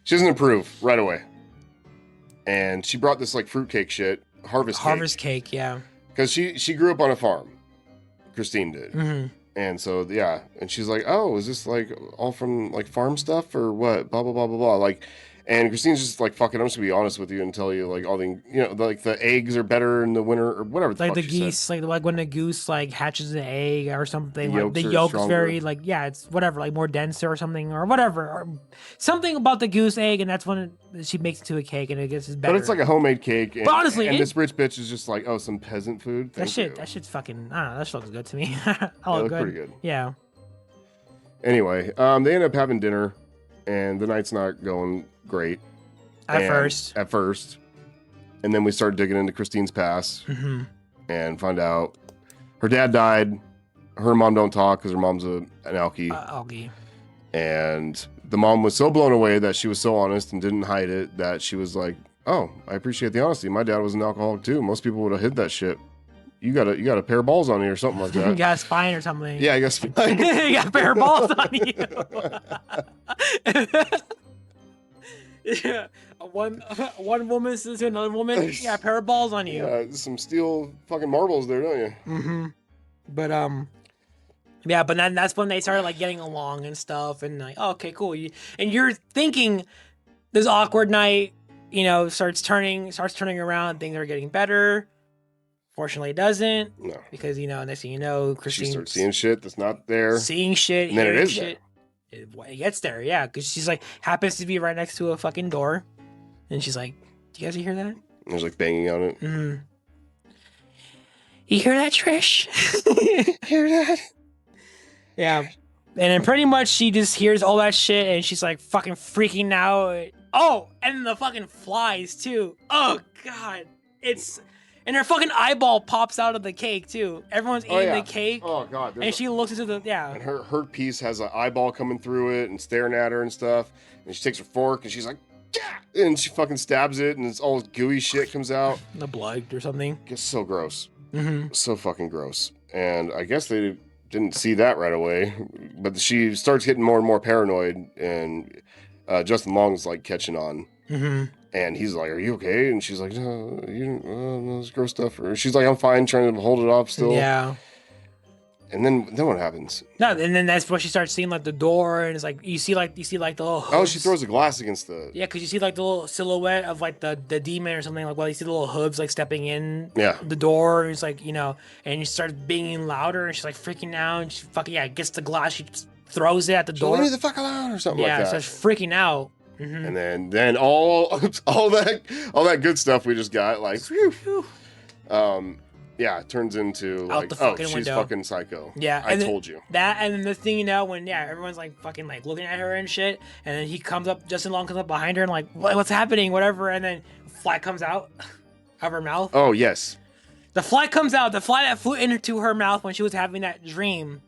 She doesn't approve right away. And she brought this like fruitcake shit, harvest cake, yeah. because she grew up on a farm. Christine did. Mm-hmm. And so, yeah. And she's like, "Oh, is this like all from like farm stuff or what? Blah, blah, blah, blah, blah." Like, and Christine's just like, "Fuck it, I'm just gonna be honest with you and tell you like all the, like the eggs are better in the winter or whatever the Like fuck the she geese, said. like when the goose like hatches an egg or something. The Like the yolks are yolk's stronger. very like, yeah, it's whatever, like more denser or something or whatever. Or something about the goose egg, and that's when she makes it to a cake and it gets better. But it's like a homemade cake. And, But honestly, and this rich bitch is just like, "Oh, some peasant food." Thank you. that shit's fucking, I don't know, that shit looks good to me. I It look looked good. pretty good. Yeah. Anyway, they end up having dinner, and the night's not going great. At first. And then we start digging into Christine's past Mm-hmm. and find out her dad died. Her and mom don't talk because her mom's an alkie. Algae. And the mom was so blown away that she was so honest and didn't hide it that she was like, "Oh, I appreciate the honesty. My dad was an alcoholic too. Most people would have hid that shit. You got a pair of balls on you or something like You that." got a spine or something. Yeah, I guess. You got a pair of balls on you. Yeah. One woman says to another woman, "You got a pair of balls on you." Yeah, some steel fucking marbles there, don't you? Mm-hmm. But yeah, but then that's when they started like getting along and stuff, and like, oh, okay, cool. And you're thinking this awkward night, starts turning around. Things are getting better. Fortunately, it doesn't. No. Because next thing you know, Christine She starts seeing shit that's not there. seeing shit, And then it hearing is shit. It gets there, yeah, because she's like happens to be right next to a fucking door, and she's like, "Do you guys hear that?" And there's like banging on it. Mm-hmm. You hear that, Trish? Hear that? Yeah. And then pretty much she just hears all that shit and she's like fucking freaking out. Oh, and the fucking flies too. Oh god. And her fucking eyeball pops out of the cake too. Everyone's eating the cake. Oh god. And she looks into the And her piece has an eyeball coming through it and staring at her and stuff. And she takes her fork and she's like, "Yeah!" And she fucking stabs it and it's all this gooey shit comes out. the blood or something. It's so gross. Mm-hmm. So fucking gross. And I guess they didn't see that right away, but she starts getting more and more paranoid, and Justin Long's like catching on, and he's like, "Are you okay?" And she's like, "No, no, it's gross stuff." Or she's like, "I'm fine," trying to hold it off still. Yeah. And then what happens? No, and then that's when she starts seeing like the door, and it's like you see like the little hooves. Oh, she throws a glass against the. Yeah, because you see like the little silhouette of like the demon or something, like you see the little hooves like stepping in the door, and it's like, and you start being louder, and she's like freaking out, and she fucking gets the glass, she throws it at the door. Leave me the fuck alone or something like that. Yeah, starts freaking out. Mm-hmm. And then all that good stuff we just got, like, whew, it turns into out like, the fucking she's window. fucking psycho. Yeah, I told you. That, and then the thing, when everyone's like fucking like looking at her and shit, and then Justin Long comes up behind her and like, what's happening, whatever, and then fly comes out of her mouth. Oh yes. The fly comes out. The fly that flew into her mouth when she was having that dream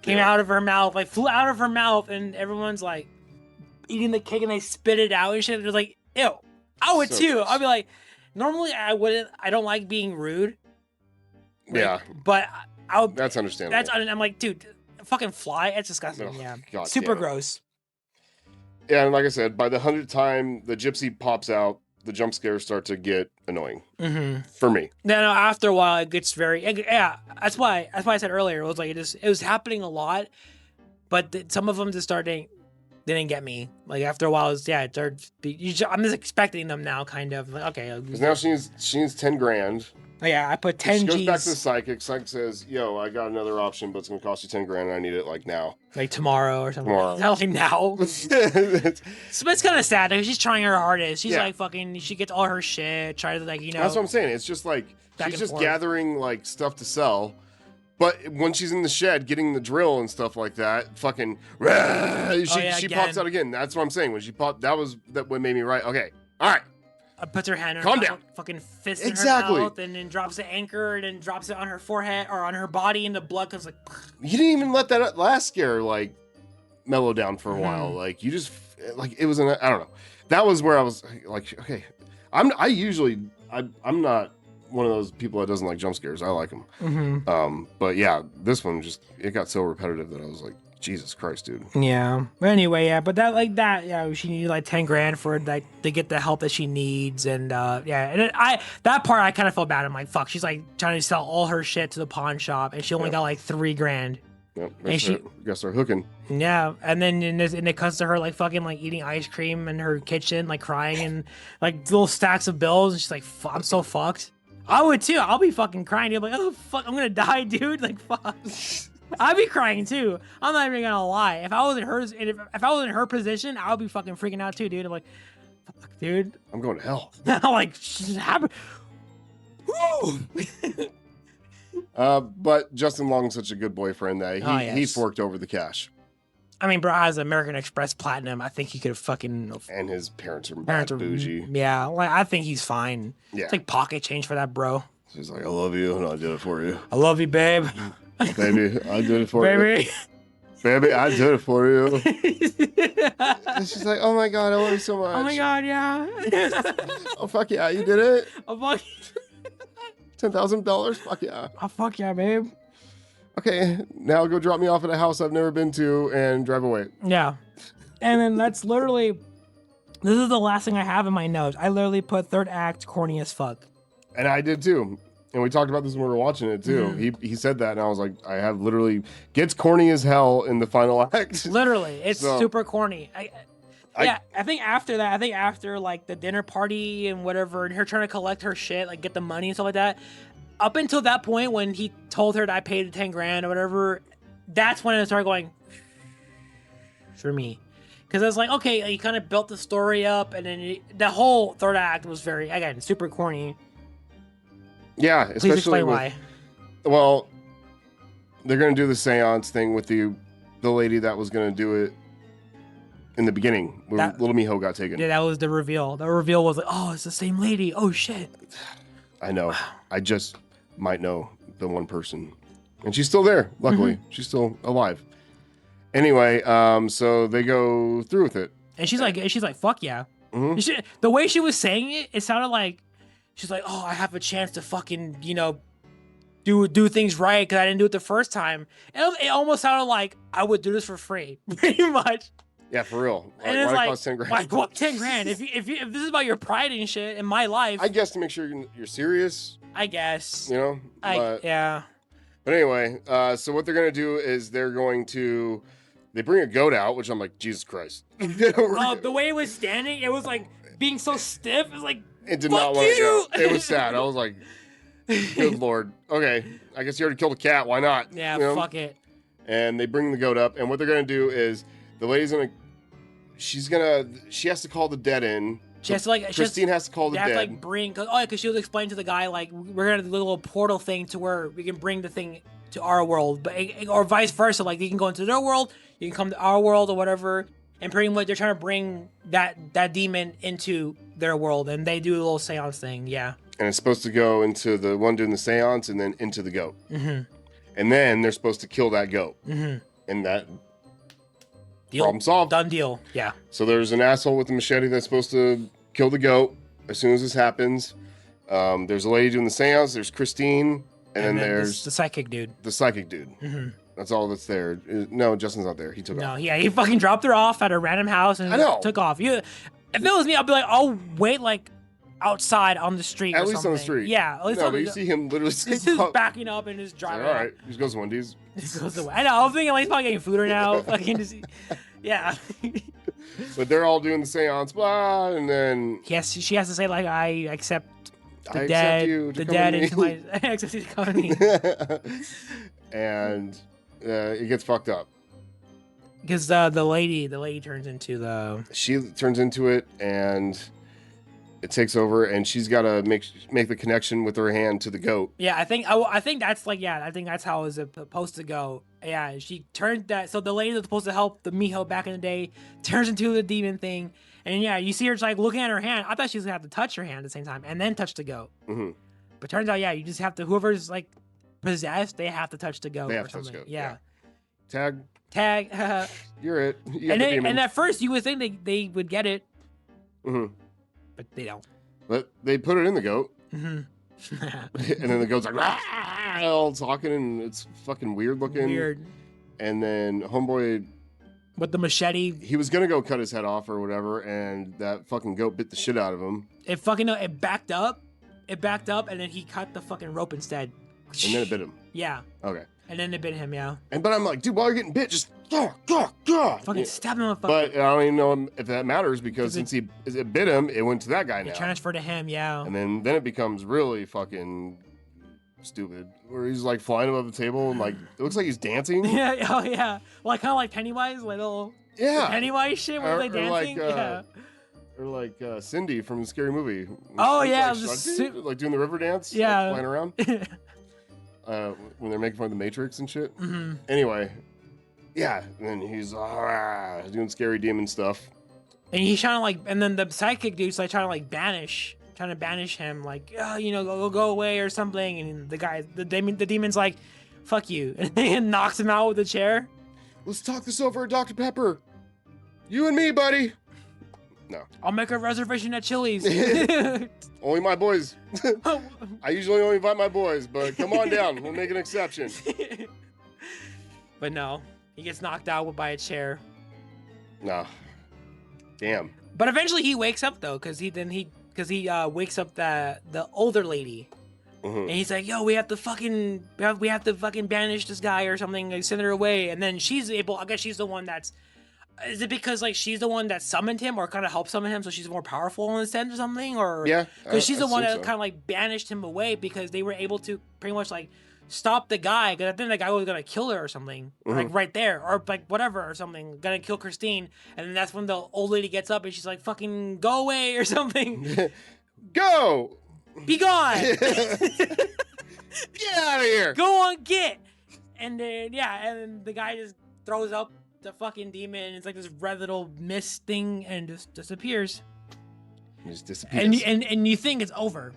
came out of her mouth, like flew out of her mouth, and everyone's like eating the cake and they spit it out and shit. It was like, ew. I would too. I'd be like, normally I wouldn't. I don't like being rude. Right? Yeah. But that's understandable. I'm like, dude, fucking fly. It's disgusting. Oh, yeah. God super gross. Yeah, and like I said, by the 100th time the gypsy pops out, the jump scares start to get annoying. Mm-hmm. For me. No, after a while it gets very That's why I said earlier it was like it was happening a lot, but some of them just started. They didn't get me. Like after a while, I'm just expecting them now, kind of like okay. Because now she needs 10 grand. Oh yeah, I put 10 G's. She goes back to the psychic. Psychic says, "Yo, I got another option, but it's gonna cost you 10 grand, and I need it like now, like tomorrow or something." Tomorrow. Not like now. So it's kind of sad because she's trying her hardest. She's like fucking. She gets all her shit. Try to like That's what I'm saying. It's just like she's just gathering like stuff to sell. But when she's in the shed getting the drill and stuff like that, fucking, she pops out again. That's what I'm saying. When she popped, that what made me right. Okay, all right. Puts her hand on Calm down. Fucking fist in her mouth, and then drops the anchor, and then drops it on her forehead or on her body, and the blood comes like. You didn't even let that last scare like mellow down for a while. Like you just like it was I don't know. That was where I was like, okay, I'm not one of those people that doesn't like jump scares. I like them. But yeah, this one it got so repetitive that I was like, Jesus Christ, dude. Yeah. But anyway, yeah. But she needed like 10 grand for like to get the help that she needs, and that part I kind of felt bad. I'm like, fuck. She's like trying to sell all her shit to the pawn shop, and she only got like 3 grand. Yep. And she got start hooking. Yeah, and then it cuts to her like fucking like eating ice cream in her kitchen, like crying, and like little stacks of bills, and she's like, I'm so fucked. I would too. I'll be fucking crying. I'm like, oh fuck, I'm gonna die, dude. Like fuck. I'd be crying too. I'm not even gonna lie. If I was in her position, I would be fucking freaking out too, dude. I'm like, fuck, dude. I'm going to hell. I'm like, shit happened. But Justin Long's such a good boyfriend that he forked over the cash. I mean, bro, as American Express Platinum, I think he could have fucking. And his parents are bougie. Yeah, like I think he's fine. Yeah. It's like pocket change for that, bro. She's like, I love you, and I did it for you. I love you, babe. Baby, I did it for you. Baby, I did it for you. And she's like, oh my God, I love you so much. Oh my God, yeah. Oh, fuck yeah, you did it. Oh, fuck. $10,000? Fuck yeah. Oh, fuck yeah, babe. Okay, now go drop me off at a house I've never been to and drive away. Yeah. And then this is the last thing I have in my notes. I literally put third act corny as fuck. And I did too. And we talked about this when we were watching it too. He said that, and I was like, I have literally gets corny as hell in the final act. Literally, it's super corny. I think after like the dinner party and whatever, and her trying to collect her shit, like get the money and stuff like that. Up until that point, when he told her that I paid 10 grand or whatever, that's when it started going for me. Because I was like, okay, he kind of built the story up, and then the whole third act was very, again, super corny. Yeah, especially Please explain why. Well, they're gonna do the seance thing with the lady that was gonna do it in the beginning when little Miho got taken. Yeah, that was the reveal. The reveal was like, oh, it's the same lady. Oh shit. I know. Wow. I just might know the one person, and she's still there. Luckily, she's still alive. Anyway, so they go through with it, and she's like, fuck yeah. The way she was saying it, it sounded like. She's like, oh, I have a chance to fucking, do things right because I didn't do it the first time. And it almost sounded like I would do this for free, pretty much. Yeah, for real. And it's like, cost 10 grand? Like, what, 10 grand? If this is about your pride and shit in my life. I guess to make sure you're serious. I guess. Yeah. But anyway, so what they're going to do is they bring a goat out, which I'm like, Jesus Christ. The way it was standing, it was like being so stiff. It was like, it did not want to go. It was sad. I was like, good Lord. Okay, I guess you already killed a cat. Why not? Yeah, fuck it. And they bring the goat up, and what they're going to do is the lady's going to, she has to call the dead in. Christine has to call the dead. They have to like bring, because she was explaining to the guy, like, we're going to do the little portal thing to where we can bring the thing to our world, or vice versa. Like, you can go into their world, you can come to our world or whatever. And pretty much they're trying to bring that demon into their world, and they do a little seance thing, yeah. And it's supposed to go into the one doing the seance and then into the goat. And then they're supposed to kill that goat. And that problem solved. Done deal, yeah. So there's an asshole with a machete that's supposed to kill the goat as soon as this happens. There's a lady doing the seance, there's Christine, and then there's the psychic dude. The psychic dude. That's all that's there. No, Justin's not there. He took off. No, yeah, he fucking dropped her off at a random house and took off. If it was me, I'd be like, I'll wait like outside on the street. At least on the street. Yeah, at least. No, but you see him literally just backing up and just driving. All right, he just goes to Wendy's. I know. I was thinking like he's probably getting food right now. Fucking just, yeah. But they're all doing the seance, blah, and then she has to say like, I accept the I dead, accept you the dead into my. I accept you to come to me. And it gets fucked up because the lady turns into she turns into it, and it takes over, and she's got to make the connection with her hand to the goat. Yeah, I think that's like, yeah, I think that's how it was supposed to go. Yeah, she turned that. So the lady that's supposed to help the Miho back in the day turns into the demon thing, and yeah, you see her just like looking at her hand. I thought she was gonna have to touch her hand at the same time and then touch the goat. But turns out, yeah, you just have to, whoever's like possessed, they have to touch the goat or something. Yeah. Tag. You're it. You got the demon. And at first you would think they would get it. Mm-hmm. But they don't. But they put it in the goat. Mm-hmm. And then the goat's like, all talking, and it's fucking weird looking. Weird. And then homeboy, with the machete, he was gonna go cut his head off or whatever, and that fucking goat bit the shit out of him. It backed up, and then he cut the fucking rope instead. And then it bit him. Yeah. Okay. And then it bit him, yeah. But I'm like, dude, while you're getting bit, just fucking stab him. But I don't even know if that matters because since it bit him, it went to that guy now. It transferred to him, yeah. And then it becomes really fucking stupid, where he's like flying above the table and like it looks like he's dancing. Yeah, oh yeah, like kind of like Pennywise, little Pennywise shit where they dancing. Or like Cindy from the Scary Movie. Oh yeah, like doing the river dance. Yeah, like, flying around. When they're making fun of the Matrix and shit. Mm-hmm. Anyway, yeah, and then he's doing scary demon stuff. And he's trying to like, and then the sidekick dude's like trying to banish him, like, go away or something. And the demon's like, fuck you, and then knocks him out with a chair. Let's talk this over at Dr. Pepper. You and me, buddy. No. I'll make a reservation at Chili's. Only my boys. I usually only invite my boys, but come on down. We'll make an exception. But no, he gets knocked out by a chair. No. Damn. But eventually he wakes up though, because he wakes up the older lady. Mm-hmm. And he's like, yo, we have to fucking banish this guy or something, like send her away. And then she's able, I guess she's the one that's, is it because like she's the one that summoned him or kind of helped summon him, so she's more powerful in a sense or something? Or yeah, because she's the one that kind of like banished him away because they were able to pretty much like stop the guy, because I think the guy was gonna kill her or something, mm-hmm. like right there, or like whatever or something, gonna kill Christine. And then that's when the old lady gets up and she's like, fucking go away or something. Go, be gone. Get out of here. Go on, get. And then and the guy just throws up the fucking demon. It's like this red little mist thing and just disappears. It just disappears. And you think it's over.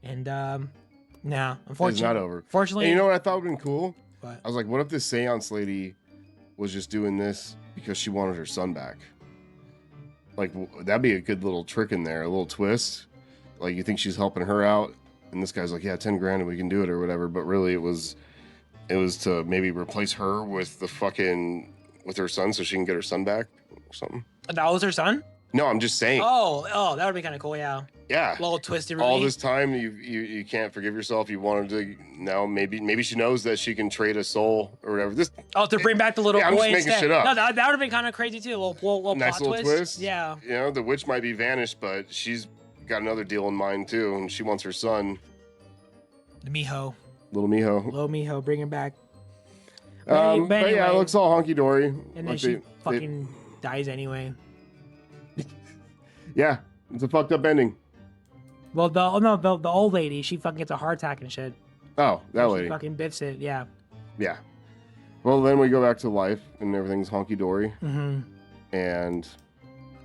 And no, unfortunately. It's not over. Fortunately. And you know what I thought would have been cool? What? I was like, what if this seance lady was just doing this because she wanted her son back? Like, that'd be a good little trick in there, a little twist. Like, you think she's helping her out, and this guy's like, yeah, 10 grand and we can do it or whatever. But really it was to maybe replace her with with her son so she can get her son back or something. That was her son? No, I'm just saying. Oh, that would be kind of cool, yeah. Yeah. A little twisty. Really. All this time you can't forgive yourself. You wanted to, now maybe she knows that she can trade a soul or whatever. To bring back the little boy I'm just instead. making shit up. No, that would have been kind of crazy too. A little nice plot little twist. Yeah. You know, the witch might be vanished, but she's got another deal in mind too, and she wants her son. The Miho. Little Miho. Little Miho, bring him back. But anyway, yeah, it looks all hunky dory. And then she fucking dies anyway. Yeah, it's a fucked up ending. Well, the old lady, she fucking gets a heart attack and shit. Oh, that lady. She fucking biffs it, yeah. Yeah. Well, then we go back to life and everything's honky dory. Mm-hmm. And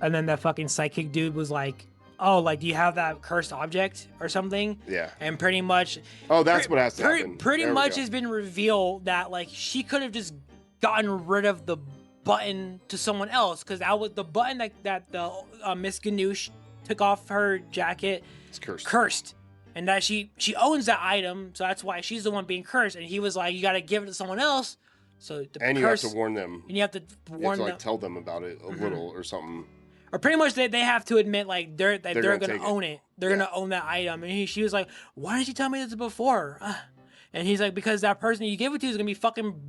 then that fucking psychic dude was like, oh, like, do you have that cursed object or something? Yeah. And pretty much... Oh, that's what has to happen. Pretty much has been revealed that, like, she could have just gotten rid of the button to someone else, because that was the button that the Miss Ganoush took off her jacket. It's cursed. Cursed. And that she owns that item, so that's why she's the one being cursed. And he was like, you got to give it to someone else. So and you have to warn them. And you have to warn them. Like, tell them about it a little or something. Or pretty much they have to admit like they're gonna own it. They're gonna own that item. And she was like, why didn't you tell me this before? And he's like, because that person you gave it to is gonna be fucking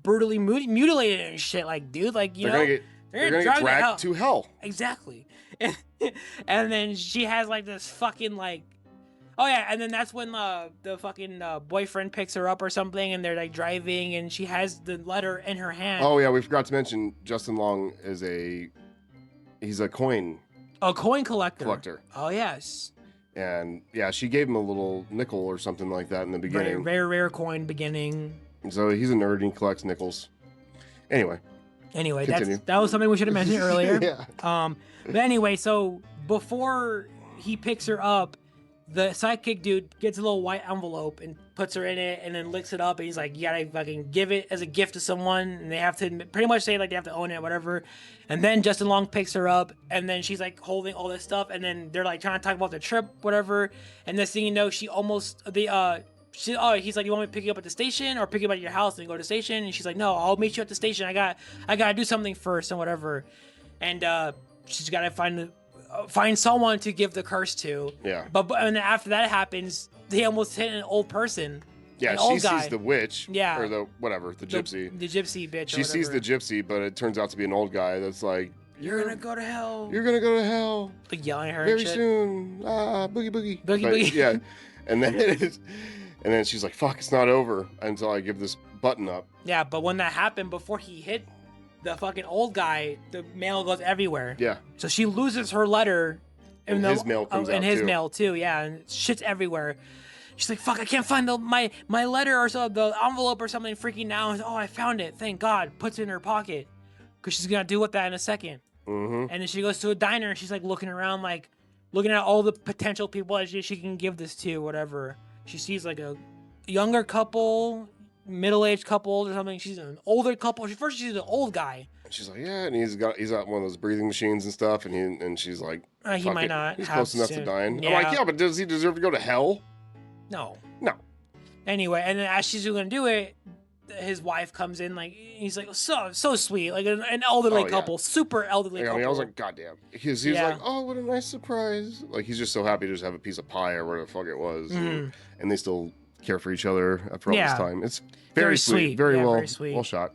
brutally mutilated and shit. Like, dude, like they're gonna get dragged to hell. Exactly. And then she has like this fucking like, oh yeah, and then that's when the fucking boyfriend picks her up or something, and they're like driving, and she has the letter in her hand. Oh yeah, we forgot to mention Justin Long is he's a coin collector. Oh yes. And yeah, she gave him a little nickel or something like that in the beginning. Very rare coin beginning. So he's a nerd and he collects nickels. Anyway, that was something we should have mentioned earlier. Yeah. But anyway, so before he picks her up, the sidekick dude gets a little white envelope and puts her in it, and then licks it up, and he's like, you gotta fucking give it as a gift to someone, and they have to pretty much say like they have to own it, whatever. And then Justin Long picks her up, and then she's like holding all this stuff, and then they're like trying to talk about the trip, whatever. And this thing, you know, he's like, you want me to pick you up at the station or pick you up at your house and go to the station? And she's like, no, I'll meet you at the station. I gotta do something first and whatever. And she's gotta find someone to give the curse to. Yeah. But and after that happens, they almost hit an old person. Yeah, she sees the witch. Yeah. Or the gypsy. The gypsy bitch. She sees the gypsy, but it turns out to be an old guy that's like, you're gonna go to hell. You're gonna go to hell. Like yelling at her very and shit. soon. Boogie boogie. Boogie. Yeah. And then she's like, fuck, it's not over until I give this button up. Yeah, but when that happened, before he hit the fucking old guy, the mail goes everywhere. Yeah. So she loses her letter. And his mail comes out, and his mail too, yeah. And shit's everywhere. She's like, fuck, I can't find my letter or so, the envelope or something, freaking out. Oh, I found it. Thank God. Puts it in her pocket. Because she's going to do with that in a second. Mm-hmm. And then she goes to a diner and she's like looking around, like looking at all the potential people that she can give this to, whatever. She sees like a younger couple, middle-aged couple or something. She's an older couple. First she sees an old guy. She's like, yeah, and he's got one of those breathing machines and stuff, and she's like, he might not. He's close enough to dying. Yeah. I'm like, yeah, but does he deserve to go to hell? No. Anyway, and then as she's gonna do it, his wife comes in, like he's like so sweet, like an elderly couple, super elderly couple. I was like, goddamn, he's like, oh, what a nice surprise. Like he's just so happy to just have a piece of pie or whatever the fuck it was, and they still care for each other after all this time. It's very sweet, very well shot.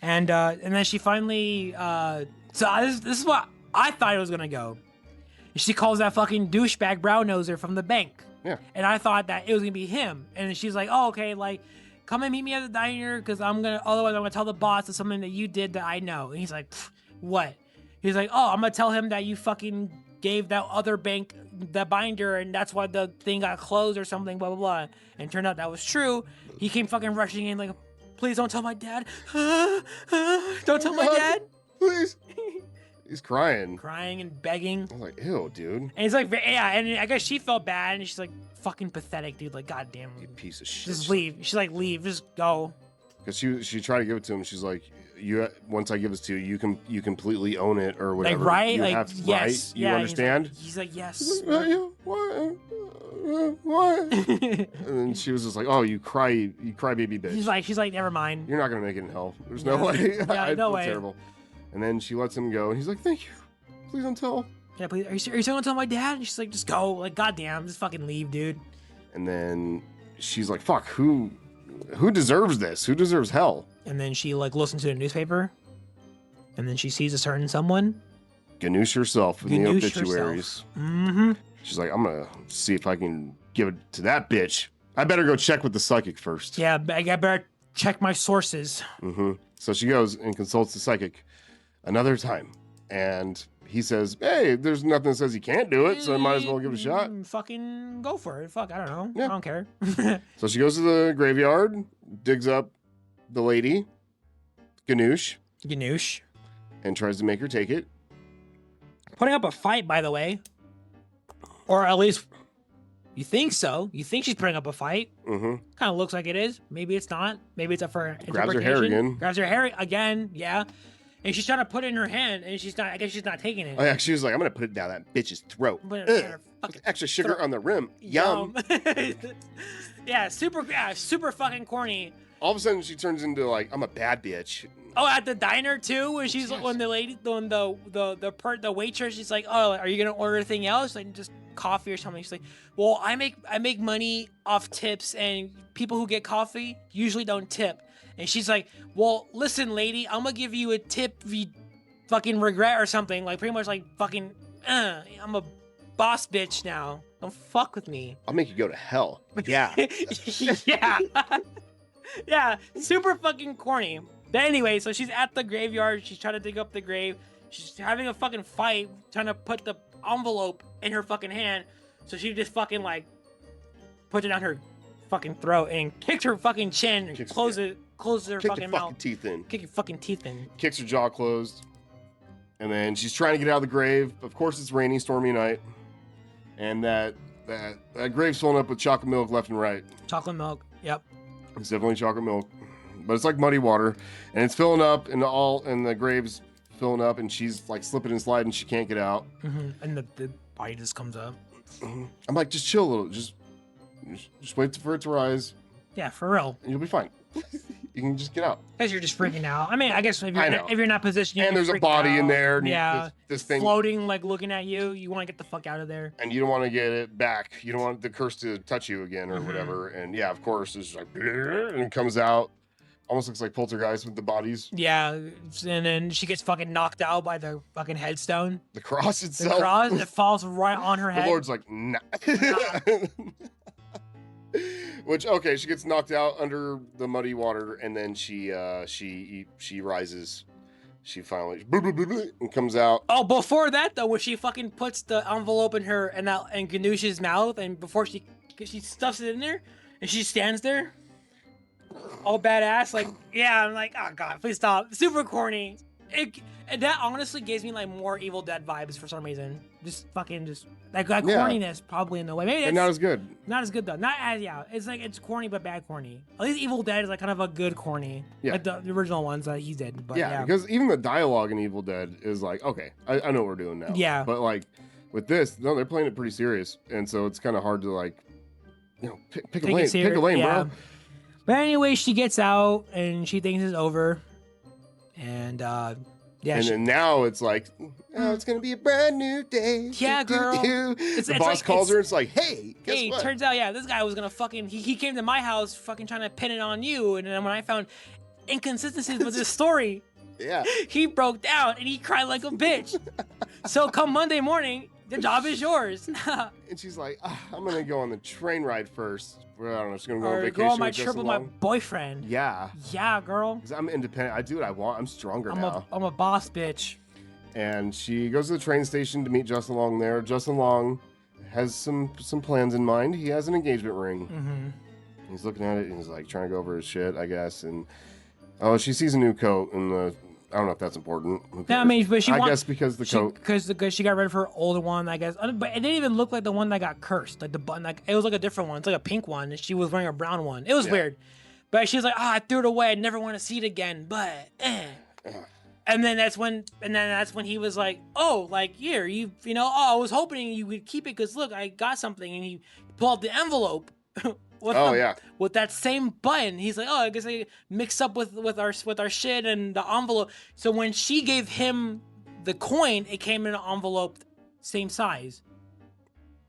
And then she finally, this is what I thought it was gonna go. She calls that fucking douchebag brown noser from the bank. Yeah. And I thought that it was gonna be him. And she's like, oh, okay, like, come and meet me at the diner, because otherwise I'm gonna tell the boss of something that you did that I know. And he's like, what? He's like, oh, I'm gonna tell him that you fucking gave that other bank the binder, and that's why the thing got closed or something, blah, blah, blah. And turned out that was true. He came fucking rushing in like, please don't tell my dad. Don't tell my dad. Please. He's crying And begging. I was like, ew, dude. And he's like, yeah, and I guess she felt bad, and she's like, fucking pathetic, dude. Like, goddamn. You piece of shit. Just leave. She's like, leave. Just go. Because she tried to give it to him. She's like, once I give this to you, you completely own it or whatever. Like, right? You like, have, yes. Right? You understand? He's like, yes. What? And then she was just like, oh, you cry baby bitch. She's like, never mind. You're not going to make it in hell. There's no way. Yeah, no way. Terrible. And then she lets him go, and he's like, thank you. Please don't tell. Yeah, please. Are you still gonna tell my dad? And she's like, just go. Like, goddamn, just fucking leave, dude. And then she's like, fuck, who deserves this? Who deserves hell? And then she, like, listens to the newspaper, and then she sees a certain someone. Ganoush herself in the obituaries. Mm-hmm. She's like, I'm gonna see if I can give it to that bitch. I better go check with the psychic first. Yeah, I better check my sources. Mm-hmm. So she goes and consults the psychic another time. And he says, hey, there's nothing that says he can't do it, so I might as well give it a shot. Fucking go for it. Fuck, I don't know. Yeah. I don't care. So she goes to the graveyard, digs up the lady, Ganoush, and tries to make her take it. Putting up a fight, by the way. Or at least you think so. You think she's putting up a fight. Mm-hmm. Kind of looks like it is. Maybe it's not. Maybe it's up for interpretation. Grabs her hair again. Grabs her hair again, yeah. And she's trying to put it in her hand, and she's not. I guess she's not taking it. Oh yeah, she was like, "I'm gonna put it down that bitch's throat." Extra sugar on the rim. Yum. Yeah, super fucking corny. All of a sudden, she turns into like, "I'm a bad bitch." Oh, at the diner too, when she's when the lady, when the waitress, she's like, "Oh, are you gonna order anything else? Like just coffee or something?" She's like, "Well, I make money off tips, and people who get coffee usually don't tip." And she's like, well, listen, lady, I'm gonna give you a tip if you fucking regret or something. Like, pretty much like, fucking, I'm a boss bitch now. Don't fuck with me. I'll make you go to hell. Yeah. Yeah. Yeah, super fucking corny. But anyway, so she's at the graveyard. She's trying to dig up the grave. She's having a fucking fight, trying to put the envelope in her fucking hand. So she just fucking, like, puts it down her fucking throat and kicks her fucking chin and closes her fucking mouth. Teeth in. Kick your fucking teeth in. Kicks her jaw closed. And then she's trying to get out of the grave. Of course, it's rainy, stormy night. And that grave's filling up with chocolate milk left and right. Chocolate milk. Yep. It's definitely chocolate milk, but it's like muddy water, and it's filling up, and the grave's filling up, and she's like slipping and sliding. She can't get out, and the body just comes up. I'm like, just chill a little, just wait for it to rise. Yeah, for real. And you'll be fine. You can just get out. Because you're just freaking out. I mean, I guess if you're not positioned, and there's a body out. in there. And yeah, this thing floating, like looking at you. You want to get the fuck out of there. And you don't want to get it back. You don't want the curse to touch you again or whatever. And yeah, of course, it's like, and it comes out. Almost looks like Poltergeist with the bodies. Yeah, and then she gets fucking knocked out by the fucking headstone. The cross itself. The cross, it falls right on her head. The Lord's like, nah. Which, okay, she gets knocked out under the muddy water, and then she rises. She finally and comes out. Oh, before that though, when she fucking puts the envelope in her and Ganoush's mouth, and before she stuffs it in there, and she stands there, all badass, like, yeah, I'm like, oh god, please stop, super corny. And that honestly gives me like more Evil Dead vibes for some reason. Just like corniness, probably in a way. Maybe and not as good. Not as good though. Not as It's like it's corny but bad corny. At least Evil Dead is like kind of a good corny. Yeah. Like the original ones that he did. But yeah, because even the dialogue in Evil Dead is like, okay, I know what we're doing now. Yeah. But like with this, no, they're playing it pretty serious, and so it's kind of hard to like, you know, pick a lane, bro. But anyway, she gets out and she thinks it's over, and yeah. And then now it's like, oh, it's gonna be a brand new day. Yeah, girl. The boss calls her. It's like, hey, guess what? Turns out, yeah, this guy was gonna fucking. He came to my house, fucking trying to pin it on you, and then when I found inconsistencies with his story, yeah, he broke down and he cried like a bitch. So come Monday morning, the job is yours. And she's like, I'm gonna go on the train ride first. Well, I don't know. She's gonna go on vacation. Go on my trip with my boyfriend. Yeah. Yeah, girl. Because I'm independent. I do what I want. I'm stronger now. I'm a boss bitch. And she goes to the train station to meet Justin Long there. Justin Long has some plans in mind. He has an engagement ring. He's looking at it and he's like trying to go over his shit, I guess. And she sees a new coat in the. I don't know if that's important. Yeah, I mean, but I guess because the coat. Because she got rid of her older one, I guess. But it didn't even look like the one that got cursed. Like the button, like it was like a different one. It's like a pink one, and she was wearing a brown one. It was weird. But she was like, I threw it away. I never want to see it again. But And then that's when he was like, oh, like here, I was hoping you would keep it because look, I got something, and he pulled out the envelope. With that same button. He's like, oh, I guess I mixed up with our shit and the envelope. So when she gave him the coin, it came in an envelope same size.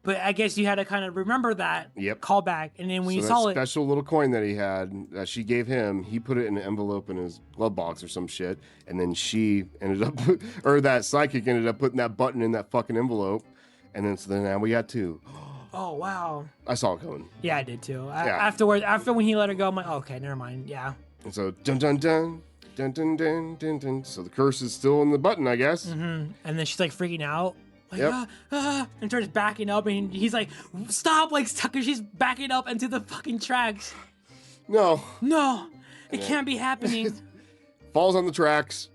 But I guess you had to kind of remember that call back. And then when you saw that special little coin that he had that she gave him, he put it in an envelope in his glove box or some shit. And then she ended up, or that psychic ended up putting that button in that fucking envelope. And then so then now we got two. Oh, wow. I saw it coming. Yeah, I did too. Afterwards, after when he let her go, I'm like, okay, never mind. Yeah. And so, dun dun dun, dun dun dun dun dun. So the curse is still in the button, I guess. And then she's like freaking out. Like, and starts backing up, and he's like, stop, like, because she's backing up into the fucking tracks. No, it can't be happening. Falls on the tracks.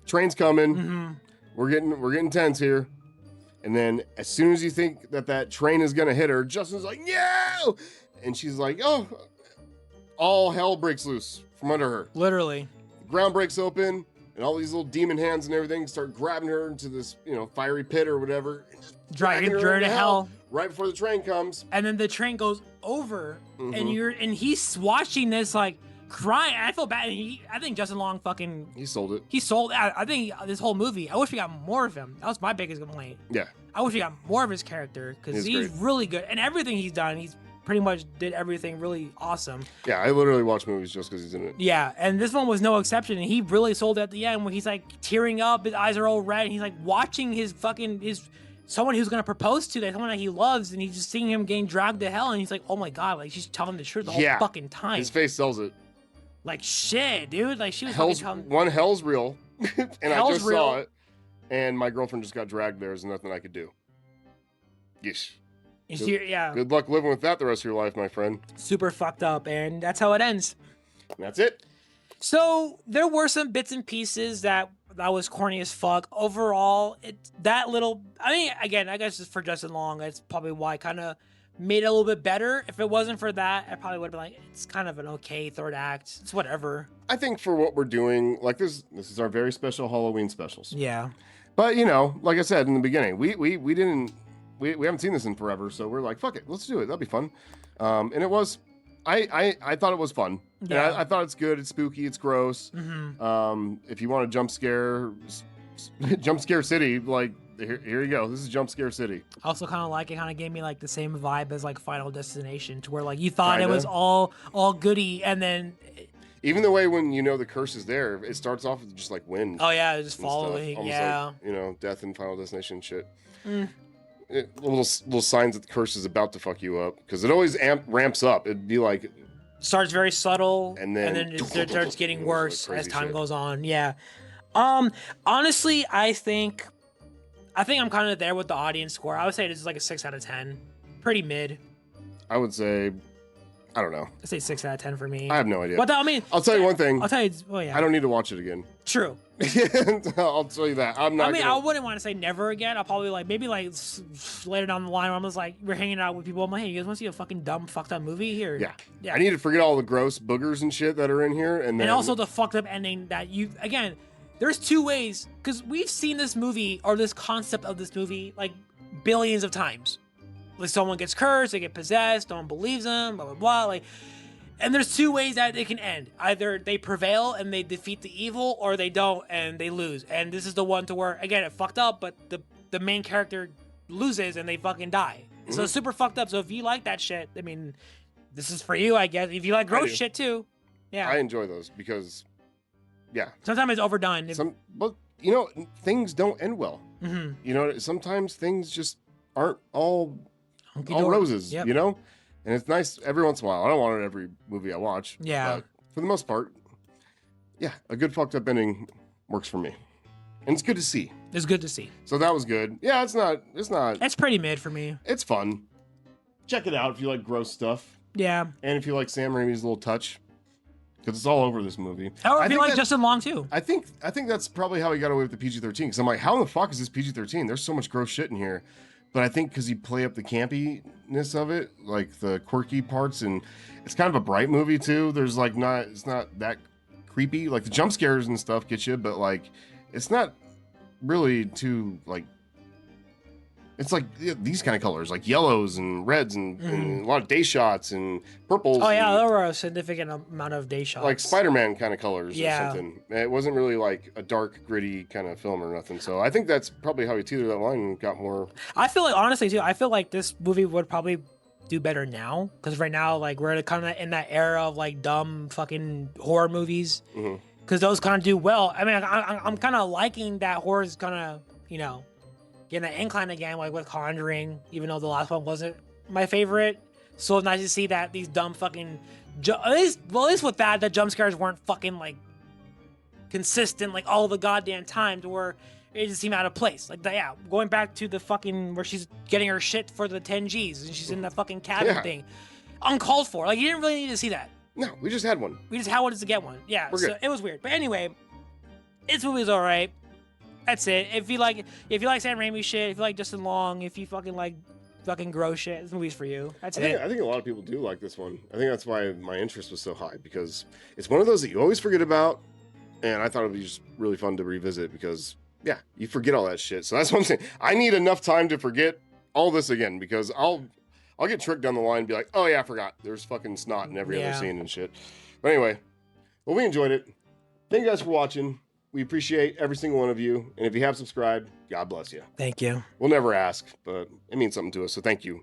Train's coming. We're getting tense here. And then as soon as you think that train is gonna hit her, Justin's like, no! And she's like, oh, all hell breaks loose from under her. Literally. The ground breaks open, and all these little demon hands and everything start grabbing her into this, fiery pit or whatever. And just dragging her to hell. Right before the train comes. And then the train goes over, and he's watching this like crying. I feel bad. I think Justin Long he sold it. I think this whole movie. I wish we got more of him. That was my biggest complaint. Yeah. I wish we got more of his character because he's really good, and everything he's done, he's pretty much did everything really awesome. Yeah, I literally watch movies just because he's in it. Yeah, and this one was no exception, and he really sold it at the end where he's like tearing up, his eyes are all red, and he's like watching someone who's gonna propose to, someone that he loves, and he's just seeing him getting dragged to hell, and he's like, oh my god, like she's telling the truth the whole fucking time. His face sells it. Like shit, dude. Like she was hell's real, and I just saw it, and my girlfriend just got dragged there. There's nothing I could do. Yes. Good luck living with that the rest of your life, my friend. Super fucked up, and that's how it ends. And that's it. So there were some bits and pieces that was corny as fuck. Overall, I mean, again, I guess it's for Justin Long. That's probably why kind of made it a little bit better. If it wasn't for that, I probably would have been like, it's kind of an okay third act. It's whatever. I think for what we're doing, like this is our very special Halloween specials. Yeah. But you know, like I said in the beginning, we haven't seen this in forever, so we're like, fuck it, let's do it. That'll be fun. And it was, I thought it was fun. Yeah. And I thought it's good. It's spooky. It's gross. If you want a jump scare city, like here you go. This is jump scare city. Also kind of like it kind of gave me like the same vibe as like Final Destination, to where like you thought Kinda. it was all goody, and then Even the way when you know the curse is there, it starts off with just like wind. oh yeah, just and following. stuff. Almost Yeah. like, you know, death and Final Destination shit. Little signs that the curse is about to fuck you up, because it always ramps up. It'd be like Starts very subtle, and then it starts getting worse like as time shit. goes on. Yeah. Honestly, I think I'm kind of there with the audience score. I would say this is like a 6 out of 10. Pretty mid. I would say, I don't know. I'd say 6 out of 10 for me. I have no idea. But I mean, I'll tell you one thing. I'll tell you. Oh yeah. I don't need to watch it again. True. I'll tell you that. I'm not. I mean, gonna... I wouldn't want to say never again. I'll probably like maybe like later down the line when I was like, we're hanging out with people. I'm like, hey, you guys want to see a fucking dumb, fucked up movie here? Yeah. I need to forget all the gross boogers and shit that are in here, and then also the fucked up ending that you again. There's two ways, because we've seen this movie or this concept of this movie like billions of times. Like someone gets cursed, they get possessed, no one believes them, blah blah blah. Like, and there's two ways that it can end. Either they prevail and they defeat the evil, or they don't and they lose. And this is the one to where again it fucked up, but the main character loses and they fucking die. So it's super fucked up. So if you like that shit, I mean, this is for you, I guess. If you like gross shit too, yeah. I enjoy those because, yeah. Sometimes it's overdone. But you know, things don't end well. You know, sometimes things just aren't all roses. Yep. You know, and it's nice every once in a while. I don't want it every movie I watch. Yeah. But for the most part, yeah, a good fucked up ending works for me, and it's good to see. It's good to see. So that was good. Yeah, it's not. It's pretty mid for me. It's fun. Check it out if you like gross stuff. Yeah. And if you like Sam Raimi's little touch, because it's all over this movie. Or if you like Justin Long too. I think that's probably how he got away with the PG-13. Because I'm like, how in the fuck is this PG-13? There's so much gross shit in here. But I think because he play up the campiness of it, like the quirky parts, and it's kind of a bright movie too. There's like it's not that creepy. Like the jump scares and stuff get you, but like it's not really too like. It's like these kind of colors, like yellows and reds and a lot of day shots and purples. Oh yeah, there were a significant amount of day shots. Like Spider-Man kind of colors or something. It wasn't really like a dark, gritty kind of film or nothing. So I think that's probably how he teetered that line and got more. I feel like, honestly too, I feel like this movie would probably do better now. Because right now, like, we're kind of in that era of like dumb fucking horror movies. Because those kind of do well. I mean, I'm kind of liking that horror is kind of, you know, getting an incline again, like with Conjuring, even though the last one wasn't my favorite. So nice to see that these dumb fucking, at least with that, the jump scares weren't fucking like consistent like all the goddamn time, to where it just seemed out of place. Like, yeah, going back to the fucking where she's getting her shit for the 10 G's and she's in that fucking cabin thing, uncalled for. Like, you didn't really need to see that. No, we just had one. We just had one just to get one. Yeah, We're good. It was weird. But anyway, this movie's all right. That's it. If you like Sam Raimi shit, if you like Justin Long, if you fucking like fucking gross shit, this movie's for you. That's it. I think a lot of people do like this one. I think that's why my interest was so high, because it's one of those that you always forget about, and I thought it would be just really fun to revisit because, yeah, you forget all that shit. So that's what I'm saying. I need enough time to forget all this again, because I'll get tricked down the line and be like, oh yeah, I forgot. There's fucking snot in every other scene and shit. But anyway, well, we enjoyed it. Thank you guys for watching. We appreciate every single one of you. And if you have subscribed, God bless you. Thank you. We'll never ask, but it means something to us, so thank you.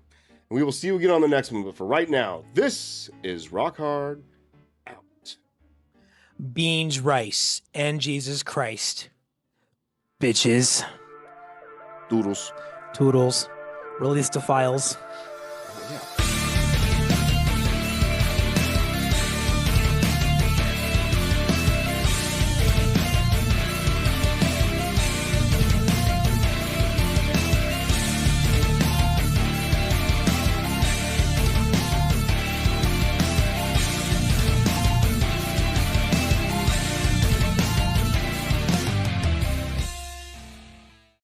And we will see you again on the next one. But for right now, this is Rock Hard out. Beans, rice, and Jesus Christ. Bitches. Doodles. Toodles. Release the files.